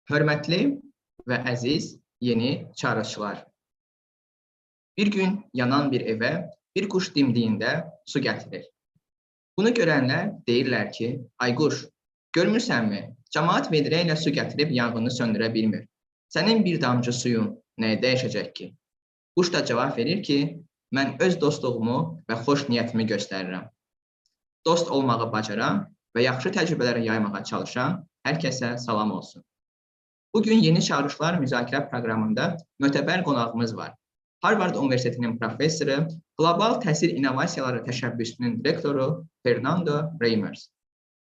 Hörmətli və əziz yeni çağırışlar. Bir gün yanan bir evə bir quş dimdiyində su gətirir. Bunu görənlər deyirlər ki, ay quş, görmürsənmi? Cəmaət vedrə ilə su gətirib yanğını söndürə bilmir. Sənin bir damcı suyun nəyə dəyişəcək ki? Quş da cavab verir ki, mən öz dostluğumu və xoş niyyətimi göstərirəm. Dost olmağı bacaran və yaxşı təcrübələri yaymağa çalışan hər kəsə salam olsun. Bugün Yeni çağırışlar müzakirə proqramında mötəbər qonağımız var. Harvard Universitetinin professoru, Qlobal Təhsil İnnovasiyaları Təşəbbüsünün direktoru Fernando Reimers.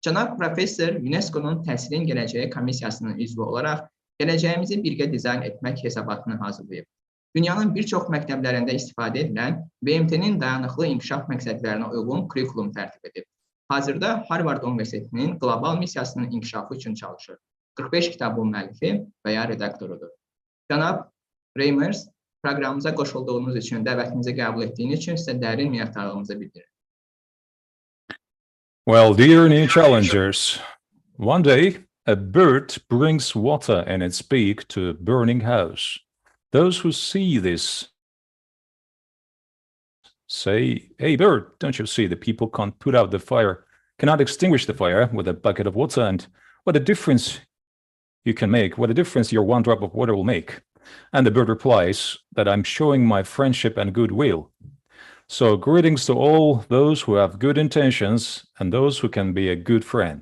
Cənab professor UNESCO-nun Təhsilin Gələcəyi Komissiyasının üzvü olaraq gələcəyimizi birgə dizayn etmək hesabatını hazırlayıb. Dünyanın bir çox məktəblərində istifadə edilən BMT-nin dayanıqlı inkişaf məqsədlərinə uyğun kurikulum tərtib edib. Hazırda Harvard Universitetinin Qlobal missiyasının inkişafı üçün çalışır. 45 kitabın müəllifi və ya redaktorudur. Cənab Reimers, proqramımıza qoşulduğunuz üçün, dəvətimizi qəbul etdiyiniz üçün sizə dərin minnətdarlığımızı bildirir. Well, dear new challengers, one day a bird brings water in its beak to a burning house. Those who see this say, hey bird, don't you see the people can't put out the fire, cannot extinguish the fire with a bucket of water, and what a difference you can make, what a difference your one drop of water will make. And the bird replies that I'm showing my friendship and goodwill. So greetings to all those who have good intentions and those who can be a good friend.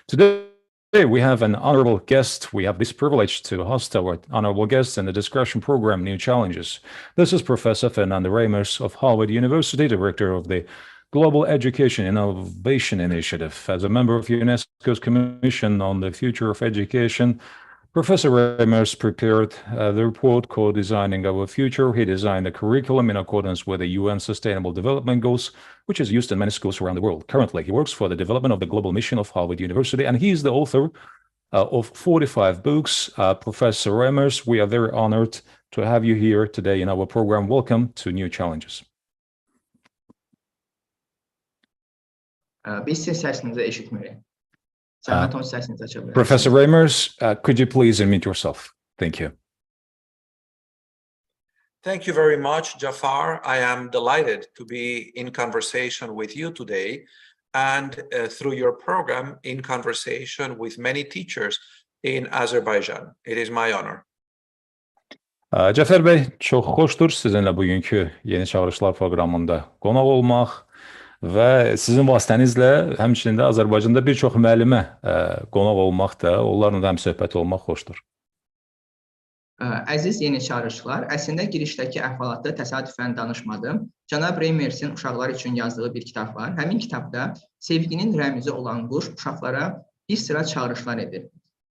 Today we have an honorable guest. We have this privilege to host our honorable guest in the discussion program, New Challenges. This is Professor Fernando Reimers of Harvard University, director of the Global Education Innovation Initiative. As a member of UNESCO's Commission on the Future of Education, Professor Reimers prepared the report called Designing Our Future. He designed a curriculum in accordance with the UN Sustainable Development Goals, which is used in many schools around the world. Currently, he works for the development of the global mission of Harvard University, and he is the author of 45 books. Professor Reimers, we are very honored to have you here today in our program. Welcome to New Challenges. Biz sizin səsinizi eşitmirik. Professor Reimers, could you please unmute yourself? Thank you. Thank you very much, Jafar. I am delighted to be in conversation with you today and through your program in conversation with many teachers in Azerbaijan. It is my honor. Cəfər bəy, çox xoşdur sizinlə bugünkü Yeni Çağırışlar proqramında qonaq olmaq və sizin vasitənizlə həmçinin də Azərbaycanda bir çox müəllimə qonaq olmaq da, onlarla da həmsöhbət olmaq xoşdur. Əziz yeni çağırışlar, əslində girişdəki əhvalatda təsadüfən danışmadım. Cənab Reimersin uşaqlar üçün yazdığı bir kitab var. Həmin kitabda sevginin rəmzi olan quş uşaqlara bir sıra çağırışlar edir.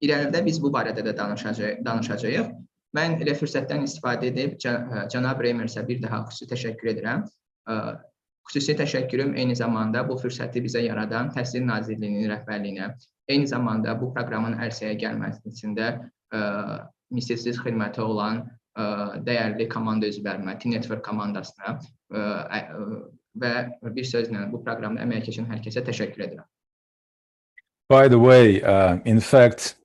İrəlidə biz bu barədə də danışacağıq. Mən elə fürsətdən istifadə edib Cənab Reimersə bir daha xüsusi təşəkkür edirəm. Xüsusi təşəkkürüm eyni zamanda bu fürsəti bizə yaradan Təhsil Nazirliyinin rəhbərliyinə, eyni zamanda bu proqramın ərsəyə gəlməsində misilsiz xidməti olan dəyərli komanda üzvlərimə, T-Network komandasına və bir sözlə bu proqramda əməyə keçən hər kəsə təşəkkür edirəm. By the way, in fact,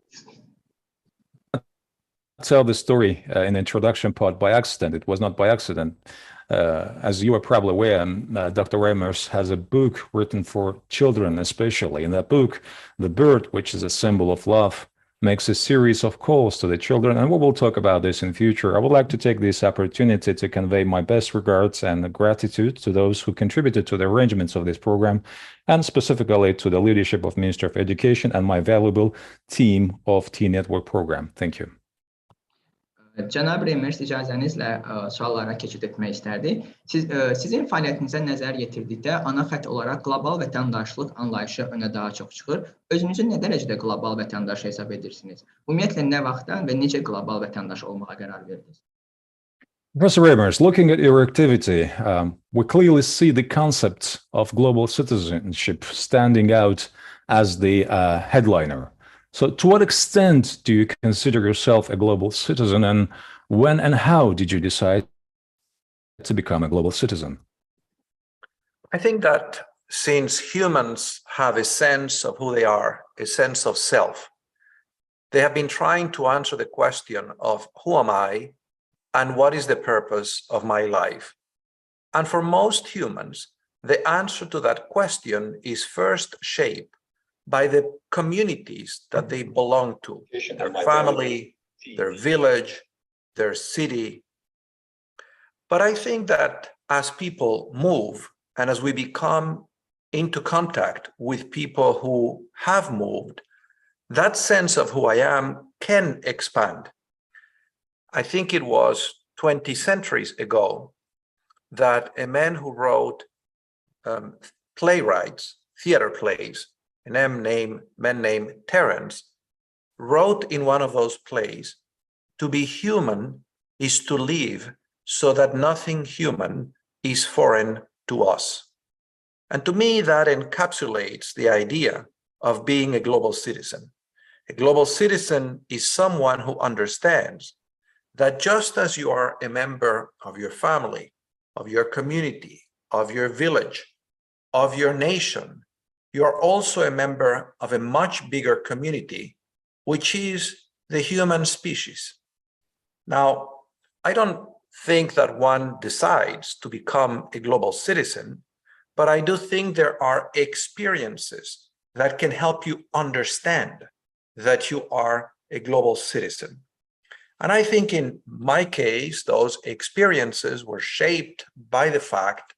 I tell the story in the introduction part by accident. It was not by accident. As you are probably aware, Dr. Reimers has a book written for children, especially. In that book, the bird, which is a symbol of love, makes a series of calls to the children, and we will talk about this in future. I would like to take this opportunity to convey my best regards and gratitude to those who contributed to the arrangements of this program, and specifically to the leadership of Minister of Education and my valuable team of T-Network program. Thank you. Cənab Reimers, icazənizlə suallara keçid etmək istərdi. Sizin fəaliyyətinizə nəzər yetirdikdə ana xətt olaraq qlobal vətəndaşlıq anlayışı önə daha çox çıxır. Özünüzü nə dərəcədə qlobal vətəndaş hesab edirsiniz? Ümumiyyətlə, nə vaxtdan və necə qlobal vətəndaş olmağa qərar verdiniz? Professor Reimers, looking at your activity, we clearly see the concept of global citizenship standing out as the headliner. So to what extent do you consider yourself a global citizen, and when and how did you decide to become a global citizen? I think that since humans have a sense of who they are, a sense of self, they have been trying to answer the question of who am I and what is the purpose of my life? And for most humans, the answer to that question is first shaped by the communities that they belong to, their family, their village, their city. But I think that as people move and as we become into contact with people who have moved, that sense of who I am can expand. I think it was 20 centuries ago that a man who wrote playwrights, theater plays, a man named Terence, wrote in one of those plays, "To be human is to live so that nothing human is foreign to us." And to me, that encapsulates the idea of being a global citizen. A global citizen is someone who understands that just as you are a member of your family, of your community, of your village, of your nation, you are also a member of a much bigger community, which is the human species. Now, I don't think that one decides to become a global citizen, but I do think there are experiences that can help you understand that you are a global citizen. And I think in my case, those experiences were shaped by the fact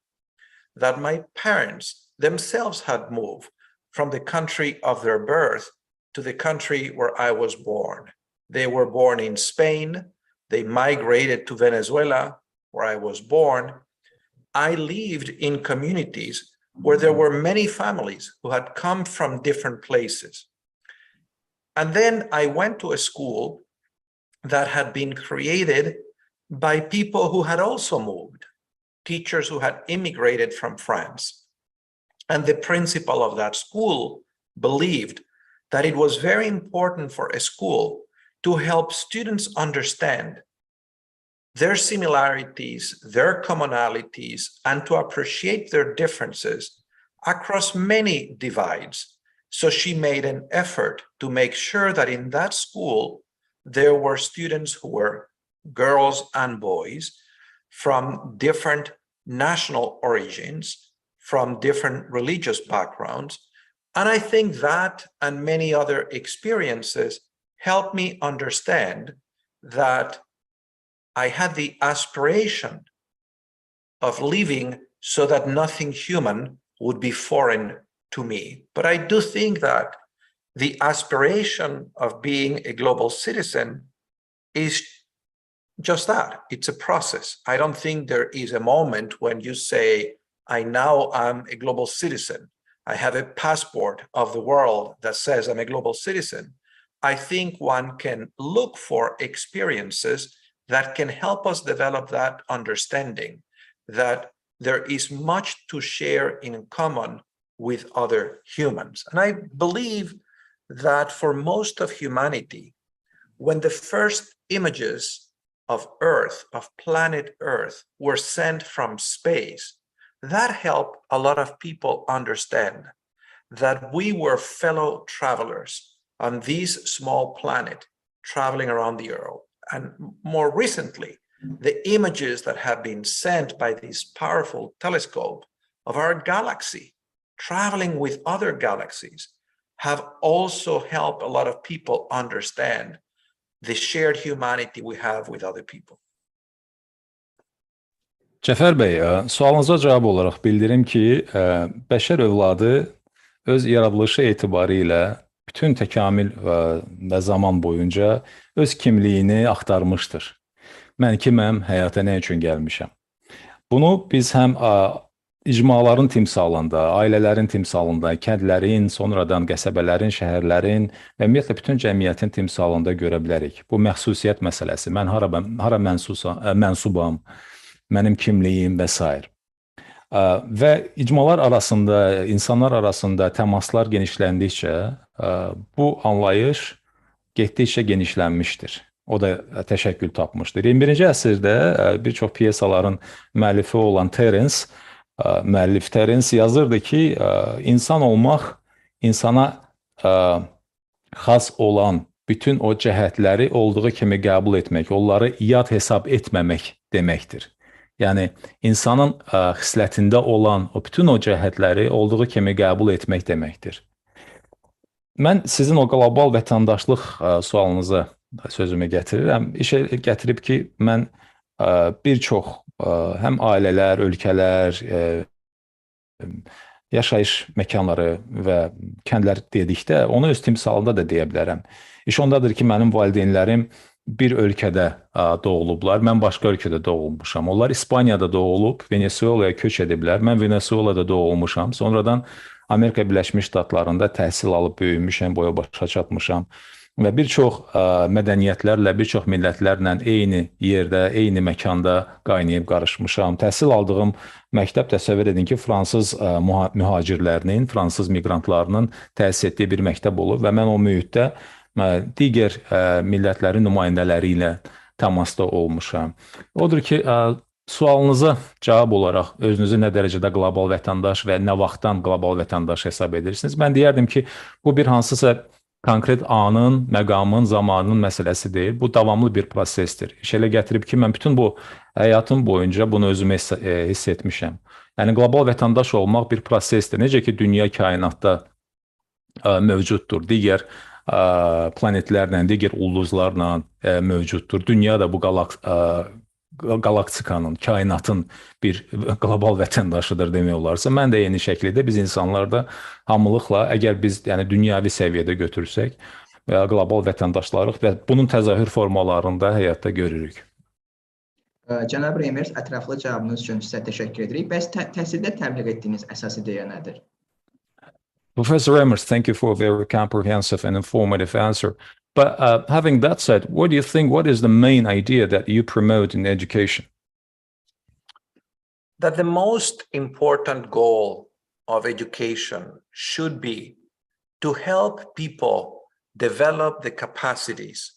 that my parents themselves had moved from the country of their birth to the country where I was born. They were born in Spain. They migrated to Venezuela, where I was born. I lived in communities where there were many families who had come from different places. And then I went to a school that had been created by people who had also moved, teachers who had immigrated from France. And the principal of that school believed that it was very important for a school to help students understand their similarities, their commonalities, and to appreciate their differences across many divides. So she made an effort to make sure that in that school, there were students who were girls and boys from different national origins, from different religious backgrounds. And I think that and many other experiences helped me understand that I had the aspiration of living so that nothing human would be foreign to me. But I do think that the aspiration of being a global citizen is just that. It's a process. I don't think there is a moment when you say, I now am a global citizen. I have a passport of the world that says I'm a global citizen. I think one can look for experiences that can help us develop that understanding that there is much to share in common with other humans. And I believe that for most of humanity, when the first images of Earth, of planet Earth, were sent from space, that helped a lot of people understand that we were fellow travelers on this small planet traveling around the Earth. And more recently, the images that have been sent by this powerful telescope of our galaxy traveling with other galaxies have also helped a lot of people understand the shared humanity we have with other people. Cəfər bəy, sualınıza cavab olaraq bildirim ki, bəşər övladı öz yaradılışı etibarilə bütün təkamül və zaman boyunca öz kimliyini axtarmışdır. Mən kiməm, həyata nə üçün gəlmişəm? Bunu biz həm icmaların timsalında, ailələrin timsalında, kəndlərin, sonradan qəsəbələrin, şəhərlərin və ümumiyyətlə bütün cəmiyyətin timsalında görə bilərik. Bu məxsusiyyət məsələsi, mən hara mənsubam, mənim kimliyim və s. Və icmalar arasında, insanlar arasında təmaslar genişləndikcə bu anlayış getdikcə genişlənmişdir. O da təşəkkül tapmışdır. 21-ci əsrdə bir çox piyesaların müəllifi olan Terence yazırdı ki, insan olmaq insana xas olan bütün o cəhətləri olduğu kimi qəbul etmək, onları yad hesab etməmək deməkdir. Yəni, insanın xislətində olan bütün o cəhətləri olduğu kimi qəbul etmək deməkdir. Mən sizin o qlobal vətəndaşlıq sualınıza sözümü gətirirəm. İşə gətirib ki, mən bir çox həm ailələr, ölkələr, yaşayış məkanları və kəndlər dedikdə, onu öz timsalında da deyə bilərəm. İş ondadır ki, mənim valideynlərim bir ölkədə doğulublar, mən başqa ölkədə doğulmuşam. Onlar İspaniyada doğulub, Venezuelaya köç ediblər. Mən Venezuelada doğulmuşam. Sonradan Amerika Birləşmiş Ştatlarında təhsil alıb böyümüşəm, boya başa çatmışam. Və bir çox mədəniyyətlərlə, bir çox millətlərlə eyni yerdə, eyni məkanda qaynayıb qarışmışam. Təhsil aldığım məktəb təsəvvür edin ki, fransız mühacirlərinin, fransız miqrantlarının təsis etdiyi bir məktəb olub və mən o mühitdə digər millətlərin nümayəndələri ilə təmasda olmuşam. Odur ki, sualınıza cavab olaraq özünüzü nə dərəcədə qlobal vətəndaş və nə vaxtdan qlobal vətəndaş hesab edirsiniz? Mən deyərdim ki, bu bir hansısa konkret anın, məqamın, zamanının məsələsi deyil. Bu davamlı bir prosesdir. İş elə gətirib ki, mən bütün bu həyatım boyunca bunu özümə hiss etmişəm. Yəni, qlobal vətəndaş olmaq bir prosesdir. Necə ki, dünya kainatda mövcuddur. Digər planetlərlə, digər ulduzlarla mövcuddur. Dünya da bu galaktikanın, kainatın bir qlobal vətəndaşıdır demək olarsa. Mən də eyni şəkildə biz insanlar da hamılıqla, əgər biz dünyavi səviyyədə götürsək, qlobal vətəndaşlarıq və bunun təzahür formalarında həyatda görürük. Cənab Reimers, ətraflı cavabınız üçün sizə təşəkkür edirik. Bəs təhsildə təbliğ etdiyiniz əsas ideya nədir? Professor Reimers, thank you for a very comprehensive and informative answer. But having that said, what do you think, what is the main idea that you promote in education? That the most important goal of education should be to help people develop the capacities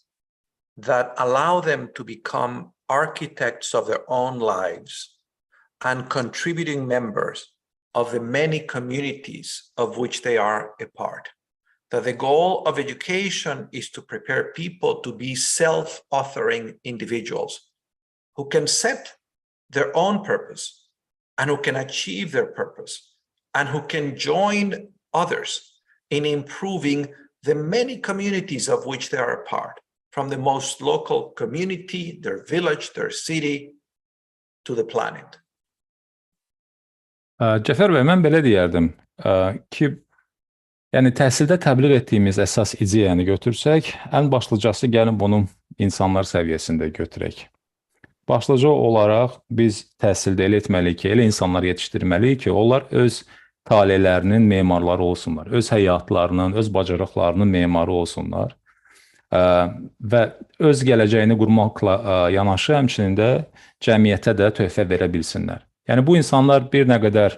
that allow them to become architects of their own lives and contributing members of the many communities of which they are a part. That the goal of education is to prepare people to be self-authoring individuals who can set their own purpose and who can achieve their purpose and who can join others in improving the many communities of which they are a part, from the most local community, their village, their city, to the planet. Cəfər bəy, mən belə deyərdim ki, yəni təhsildə təbliğ etdiyimiz əsas ideyanı götürsək, ən başlıcası gəlin bunu insanlar səviyyəsində götürək. Başlıca olaraq biz təhsildə elə etməliyik ki, elə insanlar yetişdirməliyik ki, onlar öz talelərinin memarları olsunlar, öz həyatlarının, öz bacarıqlarının memarı olsunlar və öz gələcəyini qurmaqla yanaşı həmçinin də cəmiyyətə də töhfə verə bilsinlər. Yəni, bu insanlar bir nə qədər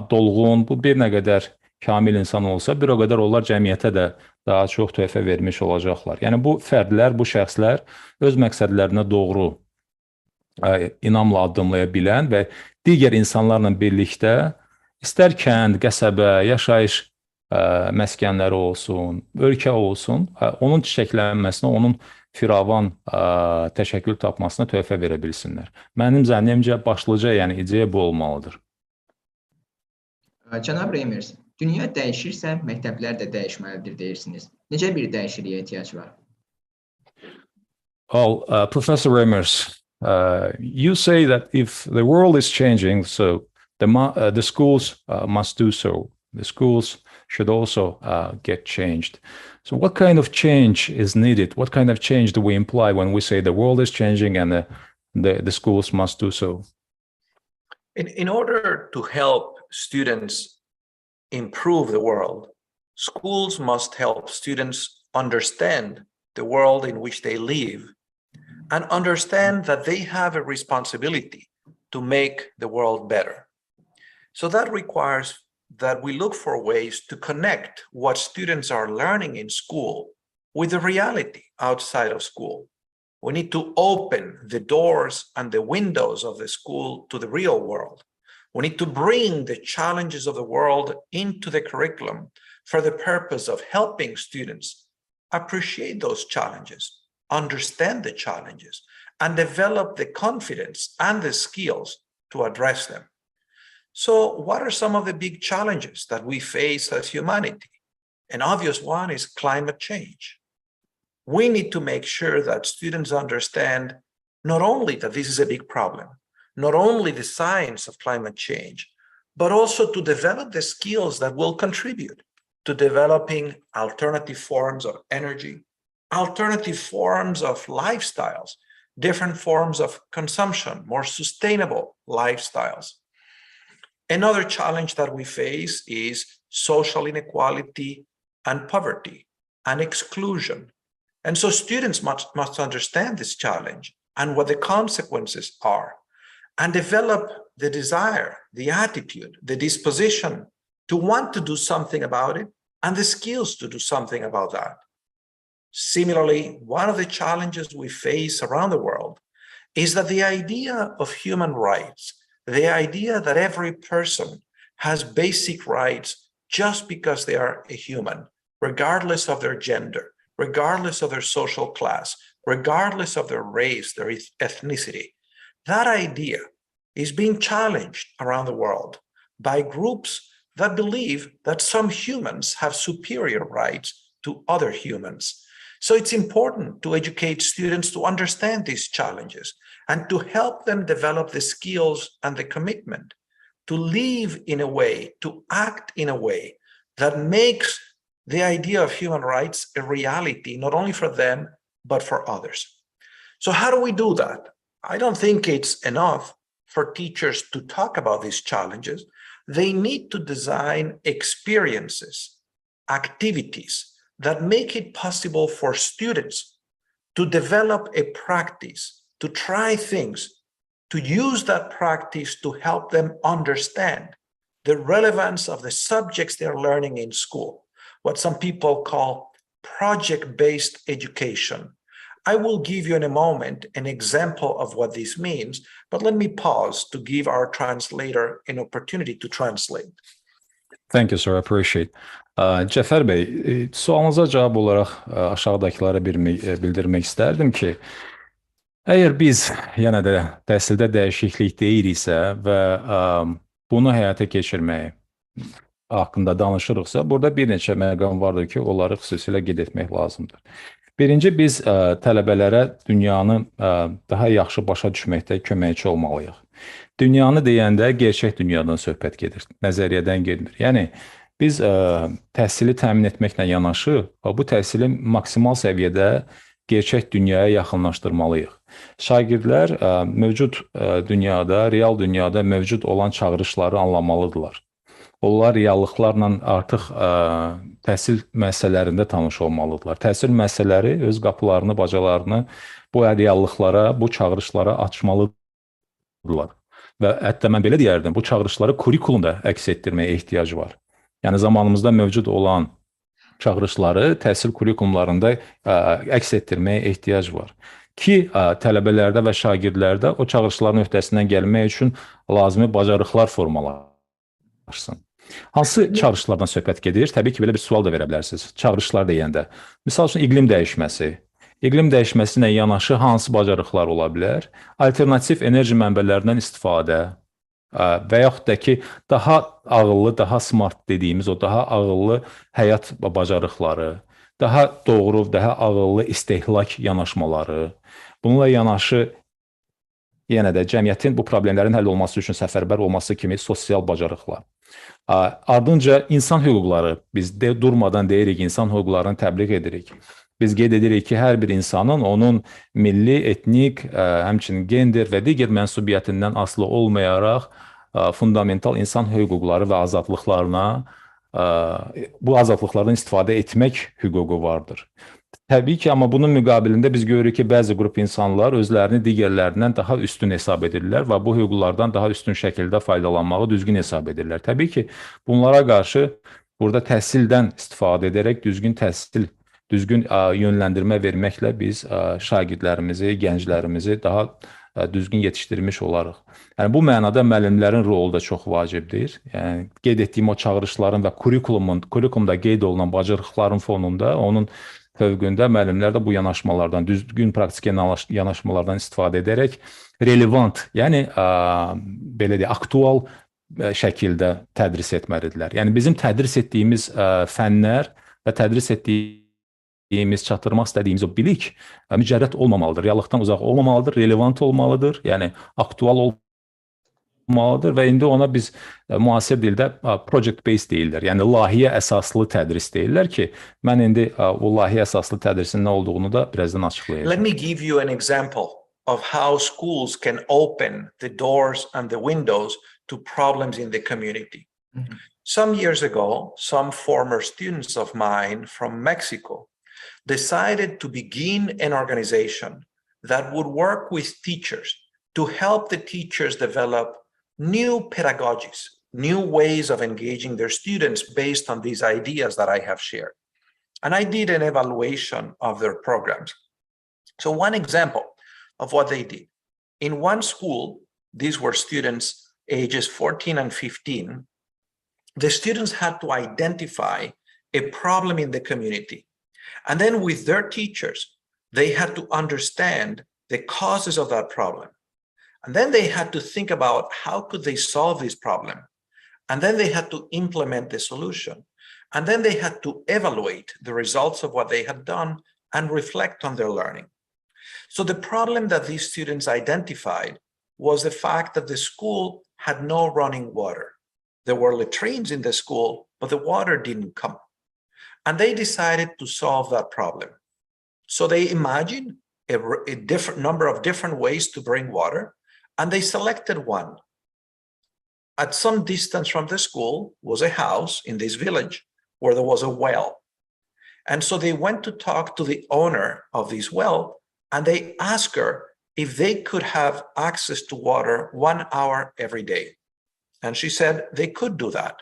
dolğun, bu bir nə qədər kamil insan olsa, bir o qədər onlar cəmiyyətə də daha çox töhfə vermiş olacaqlar. Yəni, bu fərdlər, bu şəxslər öz məqsədlərinə doğru inamla addımlaya bilən və digər insanlarla birlikdə istər kənd, qəsəbə, yaşayış məskənləri olsun, ölkə olsun, onun çiçəklənməsinə, onun firavan təşəkkül tapmasına töhfə verə bilsinlər. Mənim zənnimcə başlıca, yəni ideya bu olmalıdır. Cənab Reimers, dünya dəyişirsə, məktəblər də dəyişməlidir deyirsiniz. Necə bir dəyişikliyə ehtiyac var? Well, Professor Reimers, you say that if the world is changing, so the schools must do so. The schools should also get changed. So what kind of change is needed? What kind of change do we imply when we say the world is changing and the schools must do so? In order to help students improve the world, schools must help students understand the world in which they live and understand that they have a responsibility to make the world better. So that requires that we look for ways to connect what students are learning in school with the reality outside of school. We need to open the doors and the windows of the school to the real world. We need to bring the challenges of the world into the curriculum for the purpose of helping students appreciate those challenges, understand the challenges, and develop the confidence and the skills to address them. So what are some of the big challenges that we face as humanity? An obvious one is climate change. We need to make sure that students understand not only that this is a big problem, not only the science of climate change, but also to develop the skills that will contribute to developing alternative forms of energy, alternative forms of lifestyles, different forms of consumption, more sustainable lifestyles. Another challenge that we face is social inequality and poverty and exclusion. And so students must understand this challenge and what the consequences are, and develop the desire, the attitude, the disposition to want to do something about it, and the skills to do something about that. Similarly, one of the challenges we face around the world is that the idea of human rights, the idea that every person has basic rights just because they are a human, regardless of their gender, regardless of their social class, regardless of their race, their ethnicity, that idea is being challenged around the world by groups that believe that some humans have superior rights to other humans. So it's important to educate students to understand these challenges and to help them develop the skills and the commitment to live in a way, to act in a way that makes the idea of human rights a reality, not only for them, but for others. So how do we do that? I don't think it's enough for teachers to talk about these challenges. They need to design experiences, activities that make it possible for students to develop a practice, to try things, to use that practice to help them understand the relevance of the subjects they're learning in school, what some people call project-based education. I will give you in a moment an example of what this means, but let me pause to give our translator an opportunity to translate. Thank you, sir. I appreciate. Cəfər bəy, sualınıza cavab olaraq aşağıdakıları bildirmək istərdim ki, əgər biz yenə də təhsildə dəyişiklik deyiriksə və bunu həyata keçirmək haqqında danışırıqsa, burada bir neçə məqam vardır ki, onları xüsusilə qeyd etmək lazımdır. Birinci, biz tələbələrə dünyanı daha yaxşı başa düşməkdə köməkçi olmalıyıq. Dünyanı deyəndə gerçək dünyadan söhbət gedir, nəzəriyyədən gelmir. Yəni, biz təhsili təmin etməklə yanaşı, bu təhsili maksimal səviyyədə gerçək dünyaya yaxınlaşdırmalıyıq. Şagirdlər mövcud dünyada, real dünyada mövcud olan çağırışları anlamalıdırlar. Onlar reallıqlarla artıq təhsil müəssisələrində tanış olmalıdırlar. Təhsil müəssisələri öz qapılarını, bacalarını bu reallıqlara, bu çağırışlara açmalıdırlar. Və hətta mən belə deyərdim, bu çağırışları kurikulumda əks etdirməyə ehtiyacı var. Yəni zamanımızda mövcud olan çağırışları təhsil kurikulumlarında əks etdirməyə ehtiyac var. Ki, tələbələrdə və şagirdlərdə o çağırışların öhdəsindən gəlmək üçün lazımi bacarıqlar formalaşsın. Hansı çağırışlardan söhbət gedir? Təbii ki, belə bir sual da verə bilərsiniz. Çağırışlar deyəndə. Misal üçün, iqlim dəyişməsi. İqlim dəyişməsinə yanaşı hansı bacarıqlar ola bilər? Alternativ enerji mənbələrindən istifadə və yaxud da ki, daha ağıllı, daha smart dediyimiz o daha ağıllı həyat bacarıqları, daha doğru, daha ağıllı istehlak yanaşmaları, bununla yanaşı yenə də cəmiyyətin bu problemlərin həll olması üçün səfərbər olması kimi sosial bacarıqlar. Ardınca insan hüquqları, biz durmadan deyirik, insan hüquqlarını təbliğ edirik. Biz qeyd edirik ki, hər bir insanın onun milli, etnik, həmçinin gender və digər mənsubiyyətindən asılı olmayaraq fundamental insan hüquqları və azadlıqlarına, bu azadlıqlardan istifadə etmək hüququ vardır. Təbii ki, amma bunun müqabilində biz görürük ki, bəzi qrup insanlar özlərini digərlərindən daha üstün hesab edirlər və bu hüquqlardan daha üstün şəkildə faydalanmağı düzgün hesab edirlər. Təbii ki, bunlara qarşı burada təhsildən istifadə edərək düzgün təhsil, düzgün yönləndirmə verməklə biz şagirdlərimizi, gənclərimizi daha düzgün yetişdirmiş olarıq. Yəni, bu mənada müəllimlərin rolu da çox vacibdir. Yəni, qeyd etdiyim o çağırışların və kurikulumda qeyd olunan bacarıqların fonunda onun fövqündə müəllimlər də bu yanaşmalardan, düzgün praktik yanaşmalardan istifadə edərək relevant, yəni belə deyək, aktual şəkildə tədris etməlidirlər. Yəni bizim tədris etdiyimiz fənlər və tədris etdiyimiz, çatdırmaq istədiyimiz o bilik mücərrəd olmamalıdır, reallıqdan uzaq olmamalıdır, relevant olmalıdır, yəni aktual olmalıdır və indi ona biz müasir dildə project-based deyirlər, yəni layihə əsaslı tədris deyirlər ki, mən indi o layihə əsaslı tədrisin nə olduğunu da birazdan açıqlayacağım. Let me give you an example of how schools can open the doors and the windows to problems in the community. Some years ago, some former students of mine from Mexico decided to begin an organization that would work with teachers to help the teachers develop new pedagogies, new ways of engaging their students based on these ideas that I have shared. And I did an evaluation of their programs. So one example of what they did. In one school, these were students ages 14 and 15, the students had to identify a problem in the community. And then with their teachers, they had to understand the causes of that problem. And then they had to think about how could they solve this problem. And then they had to implement the solution. And then they had to evaluate the results of what they had done and reflect on their learning. So the problem that these students identified was the fact that the school had no running water. There were latrines in the school, but the water didn't come. And they decided to solve that problem. So they imagined a different number of different ways to bring water, and they selected one. At some distance from the school was a house in this village where there was a well. And so they went to talk to the owner of this well, and they asked her if they could have access to water 1 hour every day. And she said they could do that.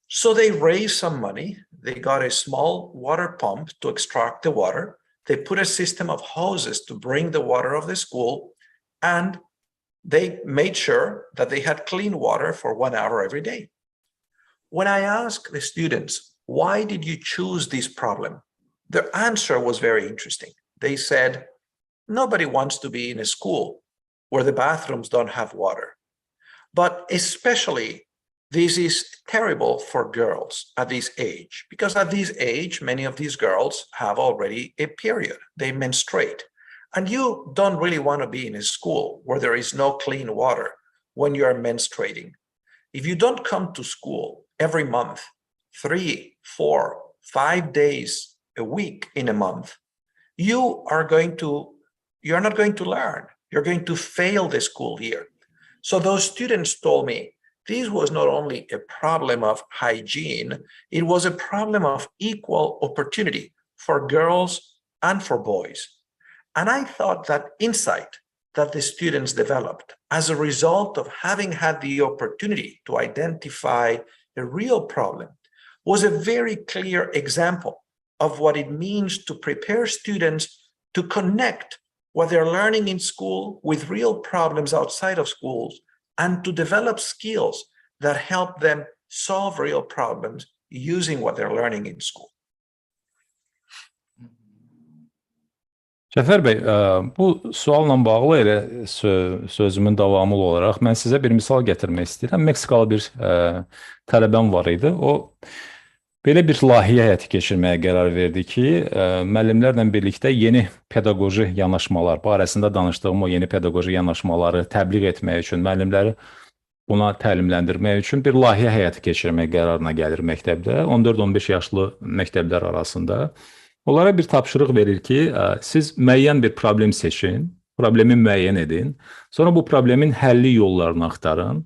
So they raised some money. They got a small water pump to extract the water. They put a system of hoses to bring the water of the school, and they made sure that they had clean water for 1 hour every day. When I asked the students, why did you choose this problem? Their answer was very interesting. They said, nobody wants to be in a school where the bathrooms don't have water. But especially, this is terrible for girls at this age, because at this age, many of these girls have already a period. They menstruate. And you don't really want to be in a school where there is no clean water when you are menstruating. If you don't come to school every month, 3, 4, 5 days a week in a month, you're not going to learn. You're going to fail the school year. So those students told me this was not only a problem of hygiene, it was a problem of equal opportunity for girls and for boys. And I thought that insight that the students developed as a result of having had the opportunity to identify a real problem was a very clear example of what it means to prepare students to connect what they're learning in school with real problems outside of schools, and to develop skills that help them solve real problems using what they're learning in school. Cəfər bəy, bu sualla bağlı elə sözümün davamı olaraq mən sizə bir misal gətirmək istəyirəm. Meksikalı bir tələbəm var idi. O belə bir layihə həyata keçirməyə qərar verdi ki, müəllimlərlə birlikdə yeni pedaqoji yanaşmalar, barəsində danışdığım o yeni pedaqoji yanaşmaları təbliğ etmək üçün, müəllimləri buna təlimləndirmək üçün bir layihə həyata keçirmək qərarına gəlir məktəbdə, 14-15 yaşlı məktəblər arasında. Onlara bir tapşırıq verir ki, siz müəyyən bir problem seçin, problemi müəyyən edin, sonra bu problemin həlli yollarını axtarın,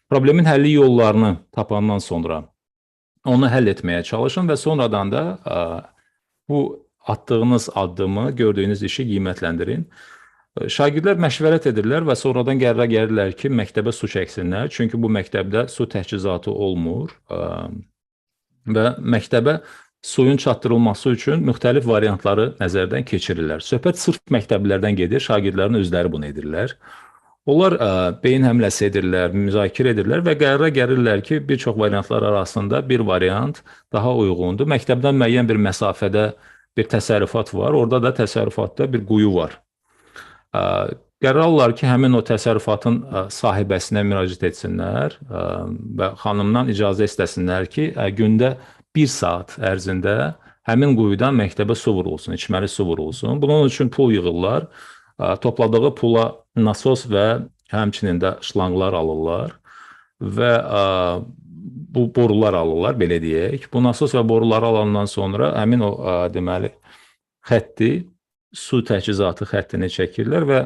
problemin həlli yollarını tapandan sonra onu həll etməyə çalışın və sonradan da bu atdığınız addımı, gördüyünüz işi qiymətləndirin. Şagirdlər məşvərət edirlər və sonradan qərara gəlirlər ki, məktəbə su çəksinlər, çünki bu məktəbdə su təchizatı olmur və məktəbə suyun çatdırılması üçün müxtəlif variantları nəzərdən keçirirlər. Söhbət sırf məktəblilərdən gedir, şagirdlərin özləri bunu edirlər. Onlar beyin həmləsi edirlər, müzakirə edirlər və qərara gəlirlər ki, bir çox variantlar arasında bir variant daha uyğundur. Məktəbdən müəyyən bir məsafədə bir təsərrüfat var. Orada da təsərrüfatda bir quyu var. Qərar alırlar ki, həmin o təsərrüfatın sahibəsinə müraciət etsinlər və xanımdan icazə istəsinlər ki, gündə 1 saat ərzində həmin quyudan məktəbə su vurulsun, içməli su vurulsun. Bunun üçün pul yığırlar. Topladığı pula nasos və həmçinin də şlanqlar alırlar və bu borular alırlar, belə deyək. Bu nasos və boruları alandan sonra həmin o deməli xətti, su təchizatı xəttini çəkirlər və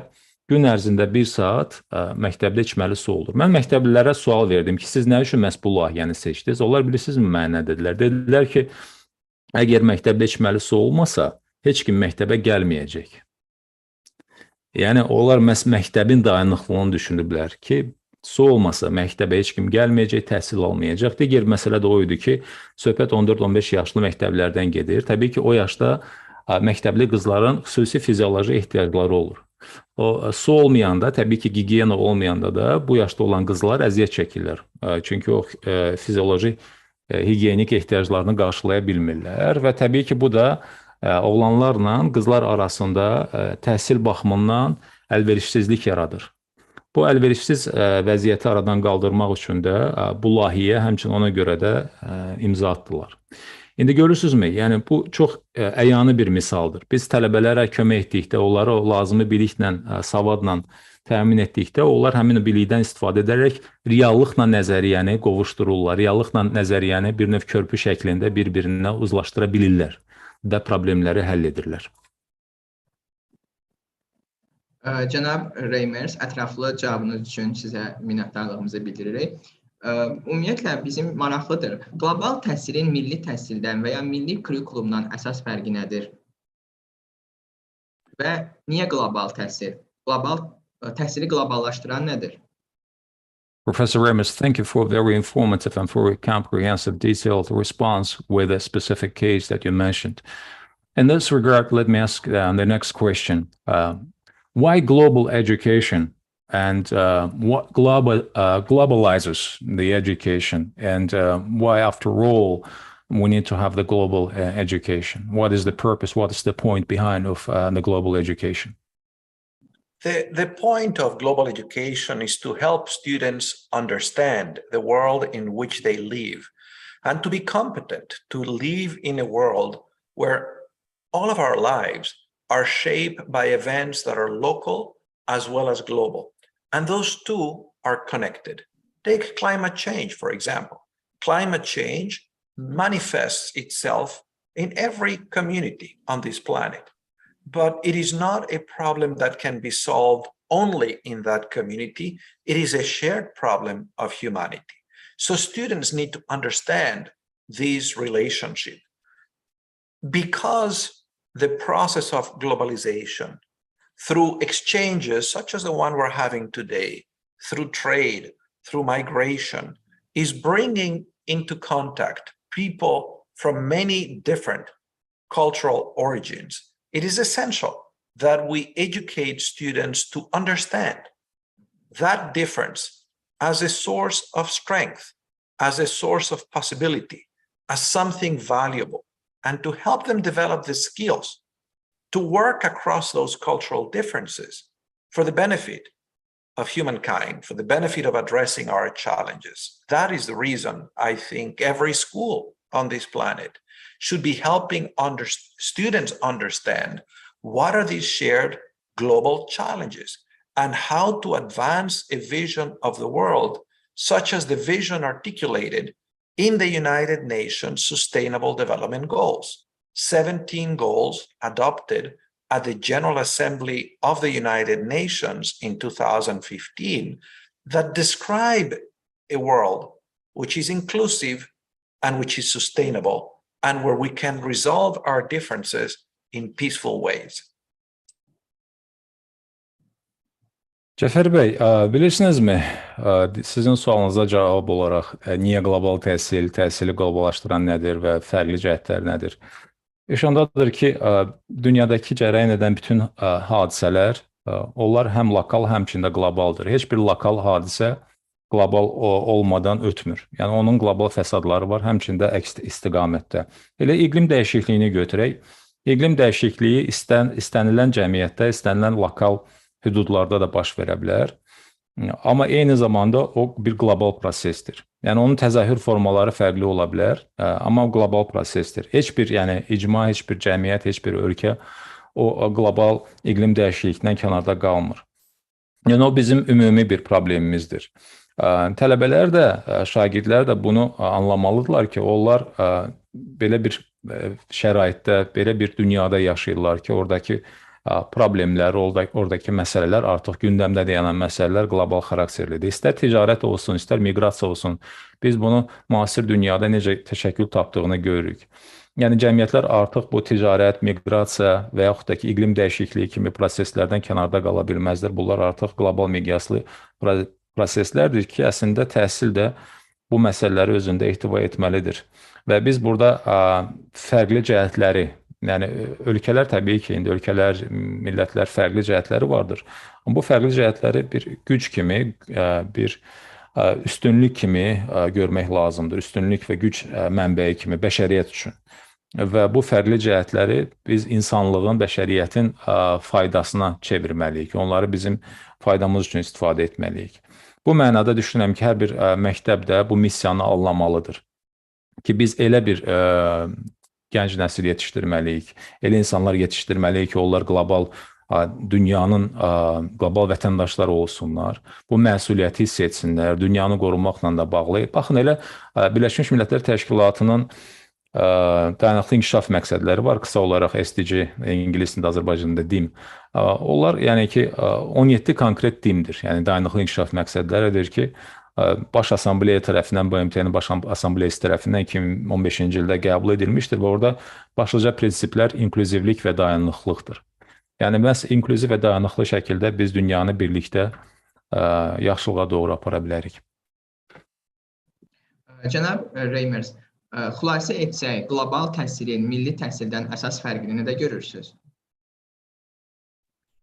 gün ərzində 1 saat məktəbdə içməli su olur. Mən məktəblilərə sual verdim ki, siz nə üçün məhz bu layihəni seçdiniz? Onlar bilirsinizmi mənə nə dedilər? Dedilər ki, əgər məktəbdə içməli su olmasa, heç kim məktəbə gəlməyəcək. Yəni, onlar məhz məktəbin dayanıqlığını düşünüblər ki, su olmasa məktəbə heç kim gəlməyəcək, təhsil almayacaq. Digər məsələ də o idi ki, söhbət 14-15 yaşlı məktəblərdən gedir. Təbii ki, o yaşda məktəbli qızların xüsusi fizioloji ehtiyacları olur. O su olmayanda, təbii ki, gigiyena olmayanda da bu yaşda olan qızlar əziyyət çəkirlər. Çünki o fizioloji higiyenik ehtiyaclarını qarşılaya bilmirlər və təbii ki, bu da oğlanlarla qızlar arasında təhsil baxımından əlverişsizlik yaradır. Bu əlverişsiz vəziyyəti aradan qaldırmaq üçün də bu layihəyə həmçinin ona görə də imza atdılar. İndi görürsünüzmü? Yəni bu çox əyani bir misaldır. Biz tələbələrə kömək etdikdə, onları o lazımi biliklə, savadla təmin etdikdə, onlar həmin bilikdən istifadə edərək reallıqla nəzəriyyəni qovuşdururlar. Reallıqla nəzəriyyəni bir növ körpü şəklində bir-birinə uzlaşdıra bilirlər və problemləri həll edirlər. Cənab Reimers, ətraflı cavabınız üçün sizə minnətdarlığımızı bildiririk. Ümumiyyətlə, bizim maraqlıdır. Qlobal təhsilin milli təhsildən və ya milli kurikulumdan əsas fərqi nədir? Və niyə qlobal təhsil? Təhsili qloballaşdıran nədir? Professor Reimers, thank you for a very informative and very comprehensive, detailed response with a specific case that you mentioned. In this regard, let me ask the next question. Why global education? And what globalizes the education, and why, after all, we need to have the global education? What is the purpose? What is the point behind of the global education? The point of global education is to help students understand the world in which they live and to be competent to live in a world where all of our lives are shaped by events that are local as well as global. And those two are connected. Take climate change, for example. Climate change manifests itself in every community on this planet, but it is not a problem that can be solved only in that community. It is a shared problem of humanity. So students need to understand this relationship because the process of globalization, through exchanges such as the one we're having today, through trade, through migration, is bringing into contact people from many different cultural origins. It is essential that we educate students to understand that difference as a source of strength, as a source of possibility, as something valuable, and to help them develop the skills to work across those cultural differences for the benefit of humankind, for the benefit of addressing our challenges. That is the reason I think every school on this planet should be helping students understand what are these shared global challenges and how to advance a vision of the world, such as the vision articulated in the United Nations Sustainable Development Goals. 17 goals adopted at the General Assembly of the United Nations in 2015 that describe a world which is inclusive and which is sustainable and where we can resolve our differences in peaceful ways. Cəfər bəy, bilirsinizmi, sizin sualınıza cavab olaraq niyə qlobal təhsil, təhsili qloballaşdıran nədir və fərqli cəhətlər nədir? İş ondadır ki, dünyadakı cərəyan edən bütün hadisələr, onlar həm lokal, həmçində qlobaldır. Heç bir lokal hadisə qlobal olmadan ötmür. Yəni, onun qlobal fəsadları var, həmçində əks istiqamətdə. Elə iqlim dəyişikliyini götürək. İqlim dəyişikliyi istənilən cəmiyyətdə, istənilən lokal hüdudlarda da baş verə bilər. Amma eyni zamanda o bir qlobal prosesdir. Yəni onun təzahür formaları fərqli ola bilər, amma qlobal prosesdir. Heç bir, yəni icma, heç bir cəmiyyət, heç bir ölkə o qlobal iqlim dəyişikliyindən kənarda qalmır. Yəni o bizim ümumi bir problemimizdir. Tələbələr də, şagirdlər də bunu anlamalıdırlar ki, onlar belə bir şəraitdə, belə bir dünyada yaşayırlar ki, oradakı problemlər, oradakı məsələlər artıq gündəmdə dayanan məsələlər qlobal xarakterlidir. İstər ticarət olsun, istər miqrasiya olsun, biz bunu müasir dünyada necə təşəkkül tapdığını görürük. Yəni cəmiyyətlər artıq bu ticarət, miqrasiya və yaxud da ki, iqlim dəyişikliyi kimi proseslərdən kənarda qala bilməzlər. Bunlar artıq qlobal miqyaslı proseslərdir ki, əslində təhsil də bu məsələləri özündə ehtiva etməlidir. Və biz burada fərqli cəhətləri, yəni ölkələr təbii ki, indi ölkələr, millətlər fərqli cəhətləri vardır. Amma bu fərqli cəhətləri bir güc kimi, bir üstünlük kimi görmək lazımdır. Üstünlük və güc mənbəyi kimi bəşəriyyət üçün. Və bu fərqli cəhətləri biz insanlığın, bəşəriyyətin faydasına çevirməliyik. Onları bizim faydamız üçün istifadə etməliyik. Bu mənada düşünürəm ki, hər bir məktəb də bu missiyanı anlamalıdır. Ki biz elə bir gənc nəsil yetişdirməliyik, elə insanlar yetişdirməliyik ki, onlar qlobal dünyanın qlobal vətəndaşları olsunlar. Bu məsuliyyəti hiss etsinlər, dünyanı qorunmaqla da bağlı. Baxın, elə Birləşmiş Millətlər Təşkilatının dayanıqlı inkişaf məqsədləri var, qısa olaraq SDG, ingilisində, Azərbaycanda DİM. Onlar, yəni ki, 17 konkret DİM-dir, yəni dayanıqlı inkişaf məqsədləridir ki, Baş Assambleya tərəfindən, BMT-nin Baş Assambleyası tərəfindən 2015-ci ildə qəbul edilmişdir və orada başlıca prinsiplər inklüzivlik və dayanıqlıqdır. Yəni, məhz inklüziv və dayanıqlı şəkildə biz dünyanı birlikdə yaxşılığa doğru apara bilərik. Cənab Reimers, xülasə etsək, qlobal təhsilin milli təhsildən əsas fərqini nədə görürsünüz?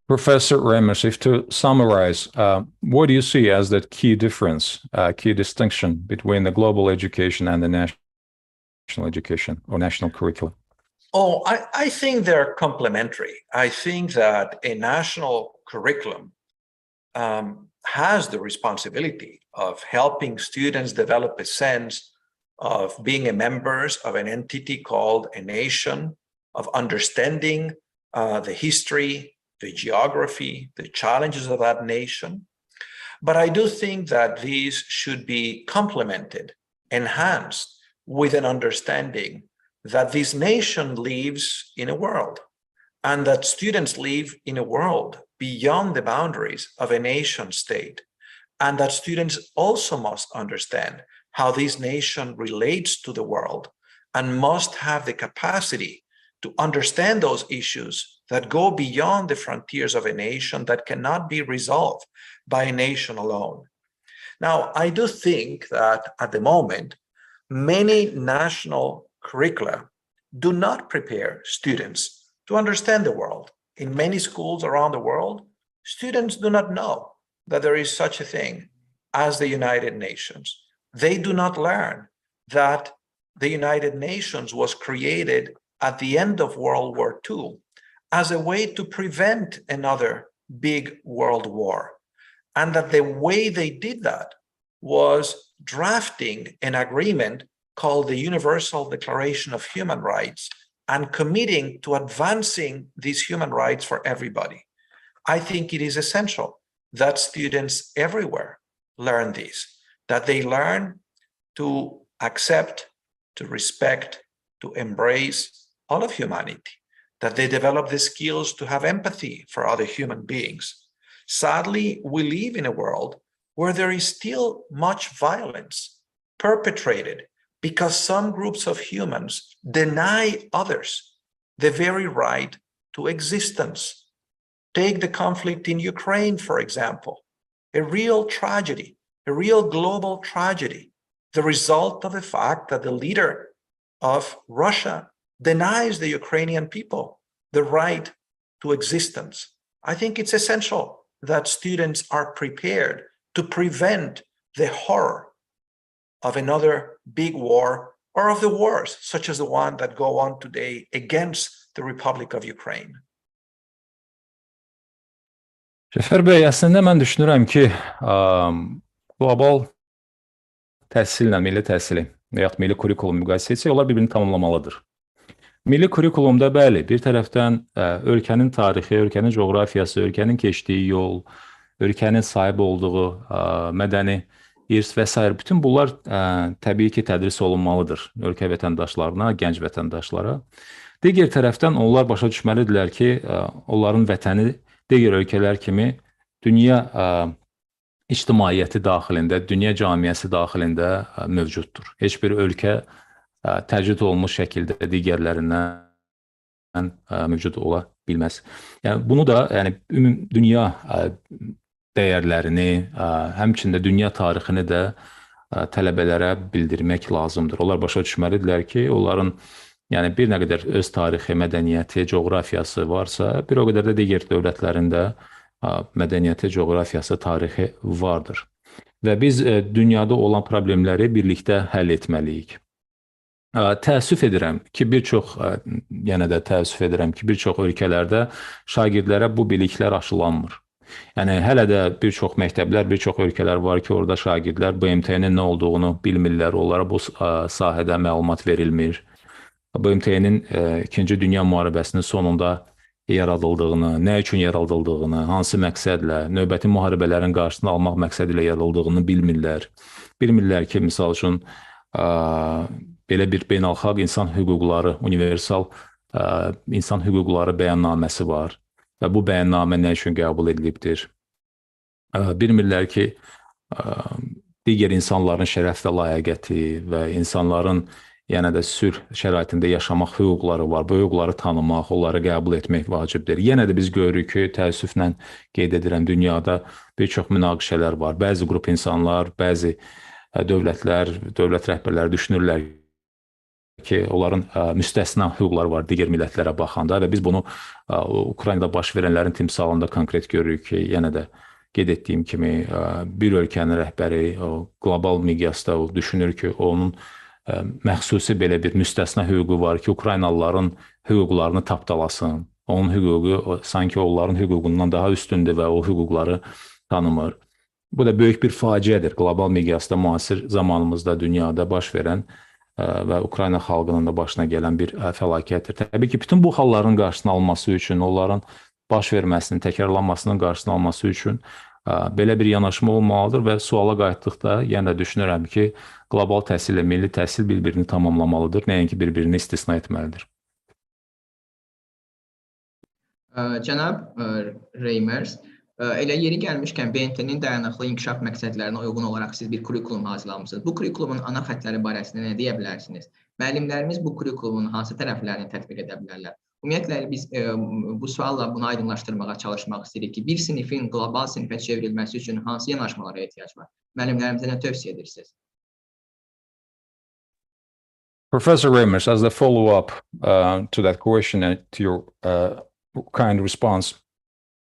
Professor Reimers, if to summarize, what do you see as the key difference, key distinction between the global education and the national education or national curriculum? Oh, I think they're complementary. I think that a national curriculum has the responsibility of helping students develop a sense of being members of an entity called a nation, of understanding the history, the geography, the challenges of that nation. But I do think that these should be complemented, enhanced with an understanding that this nation lives in a world and that students live in a world beyond the boundaries of a nation state, and that students also must understand how this nation relates to the world and must have the capacity to understand those issues that go beyond the frontiers of a nation, that cannot be resolved by a nation alone. Now, I do think that at the moment, many national curricula do not prepare students to understand the world. In many schools around the world, students do not know that there is such a thing as the United Nations. They do not learn that the United Nations was created at the end of World War II as a way to prevent another big world war. And that the way they did that was drafting an agreement called the Universal Declaration of Human Rights and committing to advancing these human rights for everybody. I think it is essential that students everywhere learn this, that they learn to accept, to respect, to embrace all of humanity, that they develop the skills to have empathy for other human beings. Sadly, we live in a world where there is still much violence perpetrated because some groups of humans deny others the very right to existence. Take the conflict in Ukraine, for example, a real tragedy, a real global tragedy, the result of the fact that the leader of Russia denies the Ukrainian people the right to existence. I think it's essential that students are prepared to prevent the horror of another big war or of the wars, such as the one that go on today against the Republic of Ukraine? Cəfər bəy, əslində mən düşünürəm ki, qlobal təhsillə milli təhsili və yaxud milli kurikulum müqayisə etsək, onlar bir-birini tamamlamalıdır. Milli kurikulumda bəli, bir tərəfdən ölkənin tarixi, ölkənin coğrafiyası, ölkənin keçdiyi yol, ölkənin sahib olduğu mədəni irs və s. bütün bunlar təbii ki, tədris olunmalıdır ölkə vətəndaşlarına, gənc vətəndaşlara. Digər tərəfdən onlar başa düşməlidirlər ki, onların vətəni digər ölkələr kimi dünya ictimaiyyəti daxilində, dünya camiyyəsi daxilində mövcuddur. Heç bir ölkə təcrid olunmuş şəkildə digərlərindən mövcud ola bilməz. Yəni, bunu da dünya dəyərlərini, həmçində dünya tarixini də tələbələrə bildirmək lazımdır. Onlar başa düşməlidirlər ki, onların bir nə qədər öz tarixi, mədəniyyəti, coğrafiyası varsa, bir o qədər də digər dövlətlərin də mədəniyyəti, coğrafiyası, tarixi vardır. Və biz dünyada olan problemləri birlikdə həll etməliyik. Təəssüf edirəm ki, bir çox ölkələrdə şagirdlərə bu biliklər aşılanmır. Yəni, hələ də bir çox məktəblər, bir çox ölkələr var ki, orada şagirdlər BMT-nin nə olduğunu bilmirlər, onlara bu sahədə məlumat verilmir. BMT-nin 2-ci Dünya müharibəsinin sonunda yaradıldığını, nə üçün yaradıldığını, hansı məqsədlə, növbəti müharibələrin qarşısını almaq məqsədi ilə yaradıldığını bilmirlər. Bilmirlər ki, misal üçün, belə bir beynəlxalq insan hüquqları, universal insan hüquqları bəyannaməsi var və bu bəyannamə nə üçün qəbul edilibdir. Bilmirlər ki, digər insanların şərəf və layiqəti və insanların sülh şəraitində yaşamaq hüquqları var. Bu hüquqları tanımaq, onları qəbul etmək vacibdir. Yenə də biz görürük ki, təəssüflə qeyd edirəm, dünyada bir çox münaqişələr var. Bəzi qrup insanlar, bəzi dövlətlər, dövlət rəhbərləri düşünürlər ki, onların müstəsna hüquqları var digər millətlərə baxanda və biz bunu Ukraynada baş verənlərin timsalında konkret görürük ki, yenə də qeyd etdiyim kimi bir ölkənin rəhbəri qlobal miqyasda düşünür ki, onun məxsusi belə bir müstəsna hüququ var ki, Ukraynalıların hüquqlarını tapdalasın. Onun hüququ sanki onların hüququndan daha üstündür və o hüquqları tanımır. Bu da böyük bir faciədir. Qlobal miqyasda müasir zamanımızda dünyada baş verən və Ukrayna xalqının da başına gələn bir fəlakətdir. Təbii ki, bütün bu halların qarşısını alması üçün, onların baş verməsinin, təkrarlanmasının qarşısını alması üçün belə bir yanaşma olmalıdır və suala qayıtdıqda yenə də düşünürəm ki, qlobal təhsil ilə milli təhsil bir-birini tamamlamalıdır, nəinki bir-birini istisna etməlidir. Cənab Reimers, elə yeri gəlmişkən BMT-nin dayanıqlı inkişaf məqsədlərinə uyğun olaraq siz bir kurikulum hazırlamışsınız. Bu kurikulumun ana xəttləri barəsində nə deyə bilərsiniz? Müəllimlərimiz bu kurikulumun hansı tərəflərini tətbiq edə bilərlər? Ümumiyyətlə, biz bu sualla bunu aydınlaşdırmağa çalışmaq istəyirik ki, bir sinifin qlobal sinifə çevrilməsi üçün hansı yanaşmalara ehtiyac var? Müəllimlərimizə nə tövsiyə edirsiniz? Professor Reimers, as a follow-up to that question and to your kind response,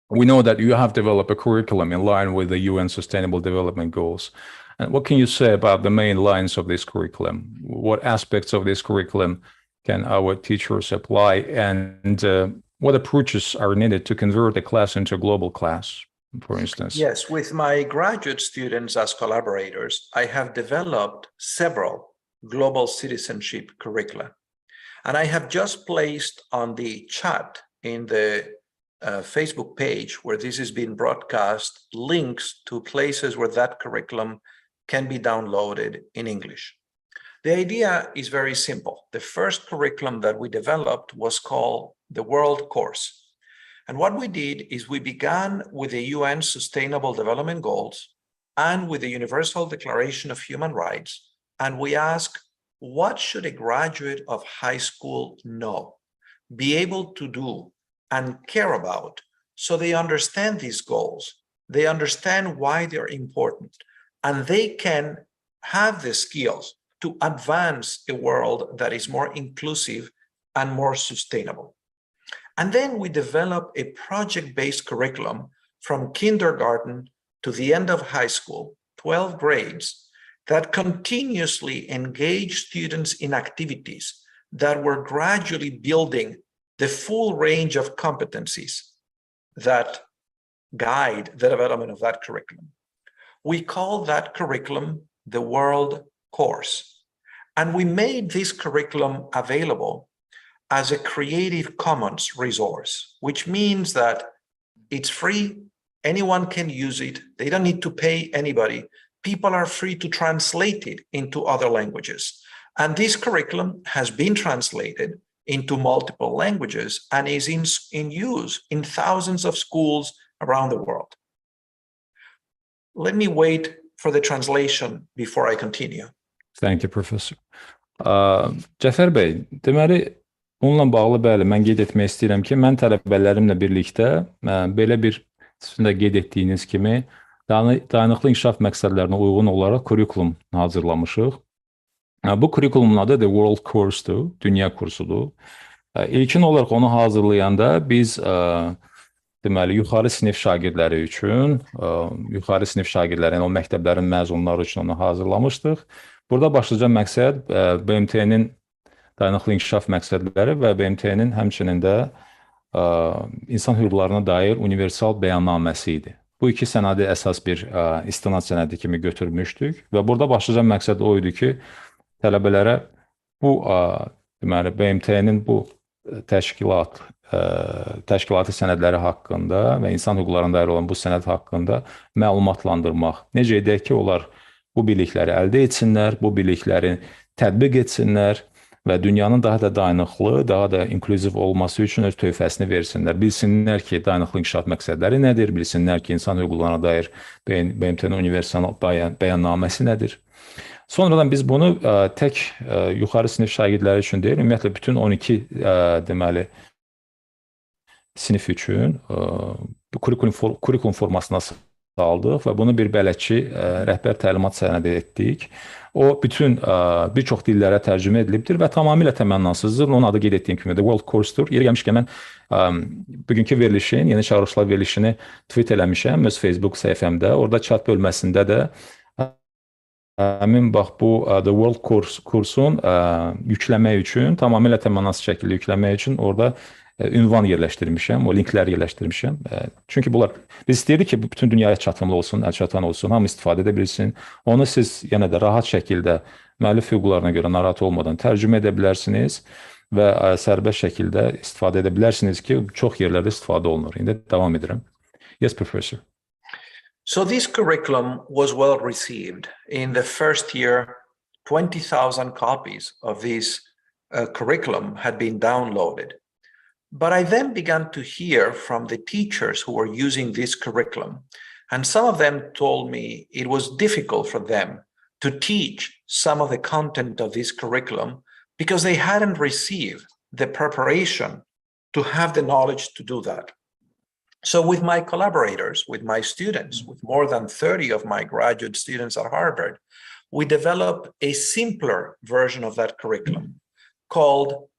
we know that you have developed a curriculum in line with the UN Sustainable Development Goals. And what can you say about the main lines of this curriculum? What aspects of this curriculum can our teachers apply, and what approaches are needed to convert a class into a global class, for instance? Yes, with my graduate students as collaborators, I have developed several global citizenship curricula. And I have just placed on the chat in the Facebook page where this is being broadcast links to places where that curriculum can be downloaded in English. The idea is very simple. The first curriculum that we developed was called the World Course. And what we did is we began with the UN Sustainable Development Goals and with the Universal Declaration of Human Rights. And we asked, what should a graduate of high school know, be able to do, and care about, so they understand these goals, they understand why they're important, and they can have the skills to advance a world that is more inclusive and more sustainable. And then we develop a project-based curriculum from kindergarten to the end of high school, 12 grades, that continuously engaged students in activities that were gradually building the full range of competencies that guide the development of that curriculum. We call that curriculum the World Course. And we made this curriculum available as a Creative Commons resource, which means that it's free, anyone can use it, they don't need to pay anybody. People are free to translate it into other languages. And this curriculum has been translated into multiple languages and is in use in thousands of schools around the world. Let me wait for the translation before I continue. Thank you, Professor. Cəfər bəy, deməli, bununla bağlı bəli, mən qeyd etmək istəyirəm ki, mən tələbələrimlə birlikdə belə bir, sizin də qeyd etdiyiniz kimi, dayanıqlı inkişaf məqsədlərinə uyğun olaraq kurikulum hazırlamışıq. Bu kurikulumun adı The World Course'dur, dünya kursudur. İlkin olaraq onu hazırlayanda biz deməli, yuxarı sinif şagirdləri üçün, yuxarı sinif şagirdləri, yəni o məktəblərin məzunları üçün onu hazırlamışdıq. Burada başlıca məqsəd BMT-nin dayanıqlı inkişaf məqsədləri və BMT-nin həmçinin də insan hüquqlarına dair universal bəyannaməsi idi. Bu iki sənədi əsas bir istinad sənədi kimi götürmüşdük və burada başlıca məqsəd o idi ki, tələbələrə bu deməli BMT-nin bu təşkilatı sənədləri haqqında və insan hüquqlarına dair olan bu sənəd haqqında məlumatlandırmaq. Necə edək ki, onlar bu bilikləri əldə etsinlər, bu bilikləri tətbiq etsinlər və dünyanın daha da dayanıqlı, daha da inklüziv olması üçün öz tövhəsini versinlər. Bilsinlər ki, dayanıqlı inkişaf məqsədləri nədir, bilsinlər ki, insan hüquqlarına dair BMT-nin universal bəyannaməsi nədir. Sonradan biz bunu tək yuxarı sinif şagirdləri üçün deyil, ümumiyyətlə bütün 12 deməli sinif üçün kurikulum formasına aldıq və bunu bir bələdçi rəhbər təlimat sənədi etdik. O bütün bir çox dillərə tərcümə edilibdir və tamamilə təmənnasızdır. Onun adı qeyd etdiyim kimi The World Course-dur. Yeri gəlmişkən mən bugünkü verilişin, Yeni çağırışlar verilişini tweet eləmişəm öz Facebook səhifəmdə. Orada chat bölməsində də həmin bax bu The World kursun yükləmək üçün, tamamilə təmənnasız şəkildə yükləmək üçün orada ünvan yerləşdirmişəm, o linkləri yerləşdirmişəm. Çünki bunlar, biz istəyirdik ki, bütün dünyaya çatımlı olsun, əlçatan olsun, hamı istifadə edə bilsin. Onu siz yenə də rahat şəkildə müəllif hüquqlarına görə narahat olmadan tərcümə edə bilərsiniz və sərbəst şəkildə istifadə edə bilərsiniz ki, çox yerlərdə istifadə olunur. İndi davam edirəm. Yes, Professor. So this curriculum was well received. In the first year, 20,000 copies of this curriculum had been downloaded. But I then began to hear from the teachers who were using this curriculum, and some of them told me it was difficult for them to teach some of the content of this curriculum because they hadn't received the preparation to have the knowledge to do that. So with my collaborators, with my students, with more than 30 of my graduate students at Harvard, we developed a simpler version of that curriculum called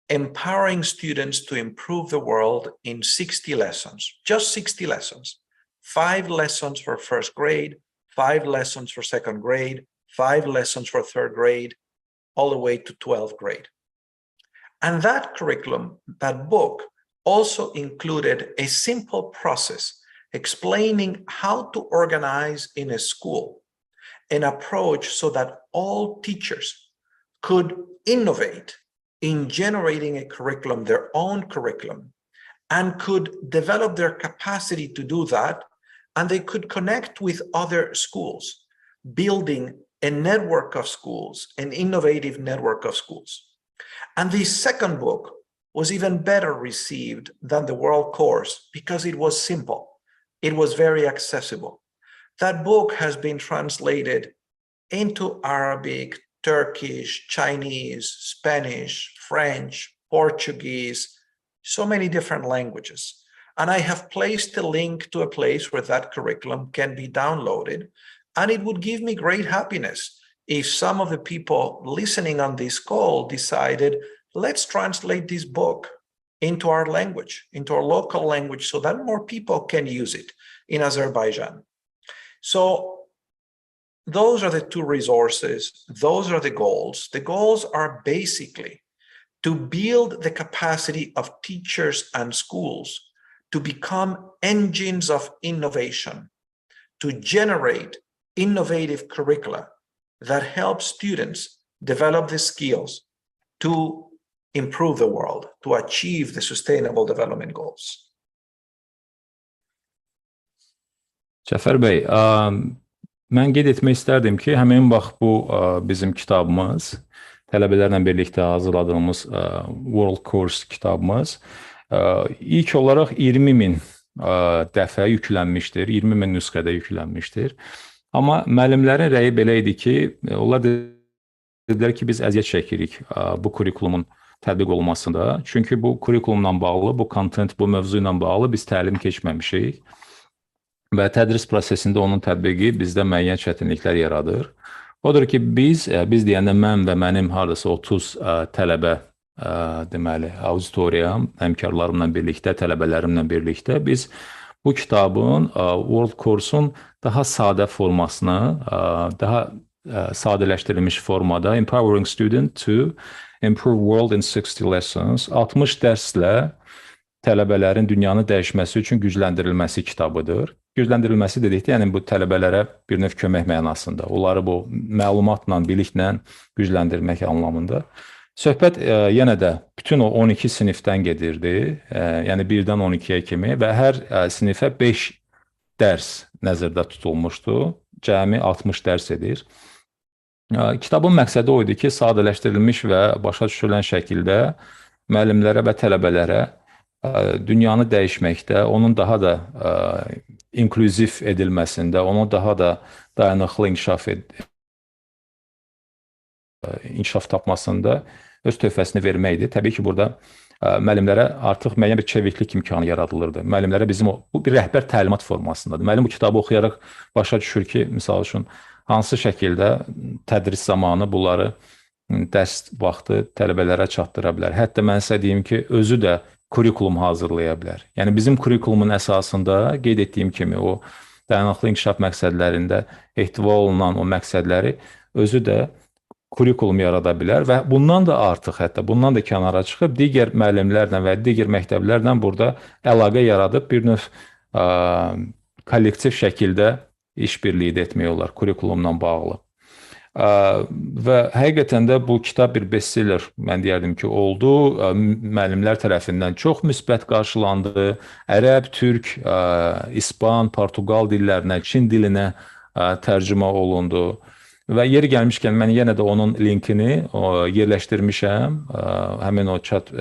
Empowering Students to Improve the World in 60 Lessons, just 60 lessons. 5 lessons for first grade, 5 lessons for second grade, 5 lessons for third grade, all the way to 12th grade. And that curriculum, that book, also included a simple process explaining how to organize in a school an approach so that all teachers could innovate in generating a curriculum, their own curriculum, and could develop their capacity to do that, and they could connect with other schools, building a network of schools, an innovative network of schools. And the second book was even better received than the World Course because it was simple. It was very accessible. That book has been translated into Arabic, Turkish, Chinese, Spanish, French, Portuguese, so many different languages. And I have placed a link to a place where that curriculum can be downloaded. And it would give me great happiness if some of the people listening on this call decided, let's translate this book into our language, into our local language, so that more people can use it in Azerbaijan. So those are the two resources. Those are the goals. The goals are basically to build the capacity of teachers and schools to become engines of innovation, to generate innovative curricula that help students develop the skills to improve the world, to achieve the Sustainable Development Goals. Cəfər bəy, mən qeyd etmək istərdim ki, həmin vaxt bu bizim kitabımız, tələbələrlə birlikdə hazırladığımız World Course kitabımız ilk olaraq 20.000 dəfə yüklənmişdir, 20.000 nüsxədə yüklənmişdir. Amma müəllimlərin rəyi belə idi ki, onlar dedilər ki, biz əziyyət çəkirik bu kurikulumun tətbiq olmasında. Çünki bu kurikulumla bağlı, bu content, bu mövzu ilə bağlı biz təlim keçməmişik. Və tədris prosesində onun tətbiqi bizdə müəyyən çətinliklər yaradır. Odur ki, biz deyəndə mən və mənim hardasa 30 tələbə, deməli, auditoriyam, həmkarlarımla birlikdə, tələbələrimlə birlikdə biz bu kitabın, World Course-un daha sadə formasını, daha sadələşdirilmiş formada Empowering Student to Improve World in 60 Lessons, 60 dərslə tələbələrin dünyanı dəyişməsi üçün gücləndirilməsi kitabıdır. Gücləndirilməsi dedikdə, yəni bu tələbələrə bir növ kömək mənasında, onları bu məlumatla, biliklə gücləndirmək anlamında. Söhbət yenə də bütün o 12 sinifdən gedirdi, yəni 1-dən 12-yə kimi və hər sinifə 5 dərs nəzərdə tutulmuşdu, cəmi 60 dərs edir. Kitabın məqsədi o idi ki, sadələşdirilmiş və başa düşülən şəkildə müəllimlərə və tələbələrə dünyanı dəyişməkdə, onun daha da inklüziv edilməsində, onu daha da dayanıqlı inkişaf tapmasında öz töhfəsini verməkdir. Təbii ki, burada müəllimlərə artıq müəyyən bir çeviklik imkanı yaradılırdı. Müəllimlərə bu bir rəhbər təlimat formasındadır. Müəllim bu kitabı oxuyaraq başa düşür ki, misal üçün, hansı şəkildə tədris zamanı bunları dərs vaxtı tələbələrə çatdıra bilər. Hətta mən sizə deyim ki, özü də kurikulum hazırlaya bilər. Yəni bizim kurikulumun əsasında qeyd etdiyim kimi o dayanıqlı inkişaf məqsədlərində ehtiva olunan o məqsədləri özü də kurikulum yarada bilər və bundan da artıq, hətta bundan da kənara çıxıb digər müəllimlərlə və digər məktəblərlə burada əlaqə yaradıb bir növ kollektiv şəkildə işbirliyi də etmək olar kurikulumla bağlı. Və həqiqətən də bu kitab bir bestseller, mən deyərdim ki, oldu. Müəllimlər tərəfindən çox müsbət qarşılandı. Ərəb, türk, ispan, portuqal dillərinə, çin dilinə tərcümə olundu. Və yeri gəlmişkən mən yenə də onun linkini yerləşdirmişəm həmin o chat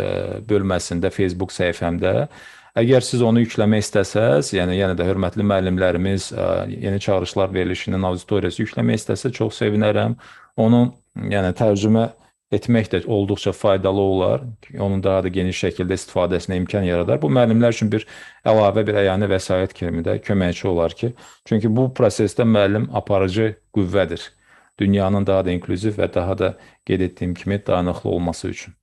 bölməsində, Facebook səhifəmdə. Əgər siz onu yükləmək istəsəz, yəni yenə də hörmətli müəllimlərimiz Yeni çağırışlar verilişinin auditoriyası yükləmək istəsə çox sevinərəm. Onu yəni tərcümə etmək də olduqca faydalı olar. Onun daha da geniş şəkildə istifadəsinə imkan yaradar. Bu müəllimlər üçün bir əlavə bir əyani vəsait kimi də köməkçi olar ki, çünki bu prosesdə müəllim aparıcı qüvvədir. Dünyanın daha da inklüziv və daha da qeyd etdiyim kimi dayanıqlı olması üçün.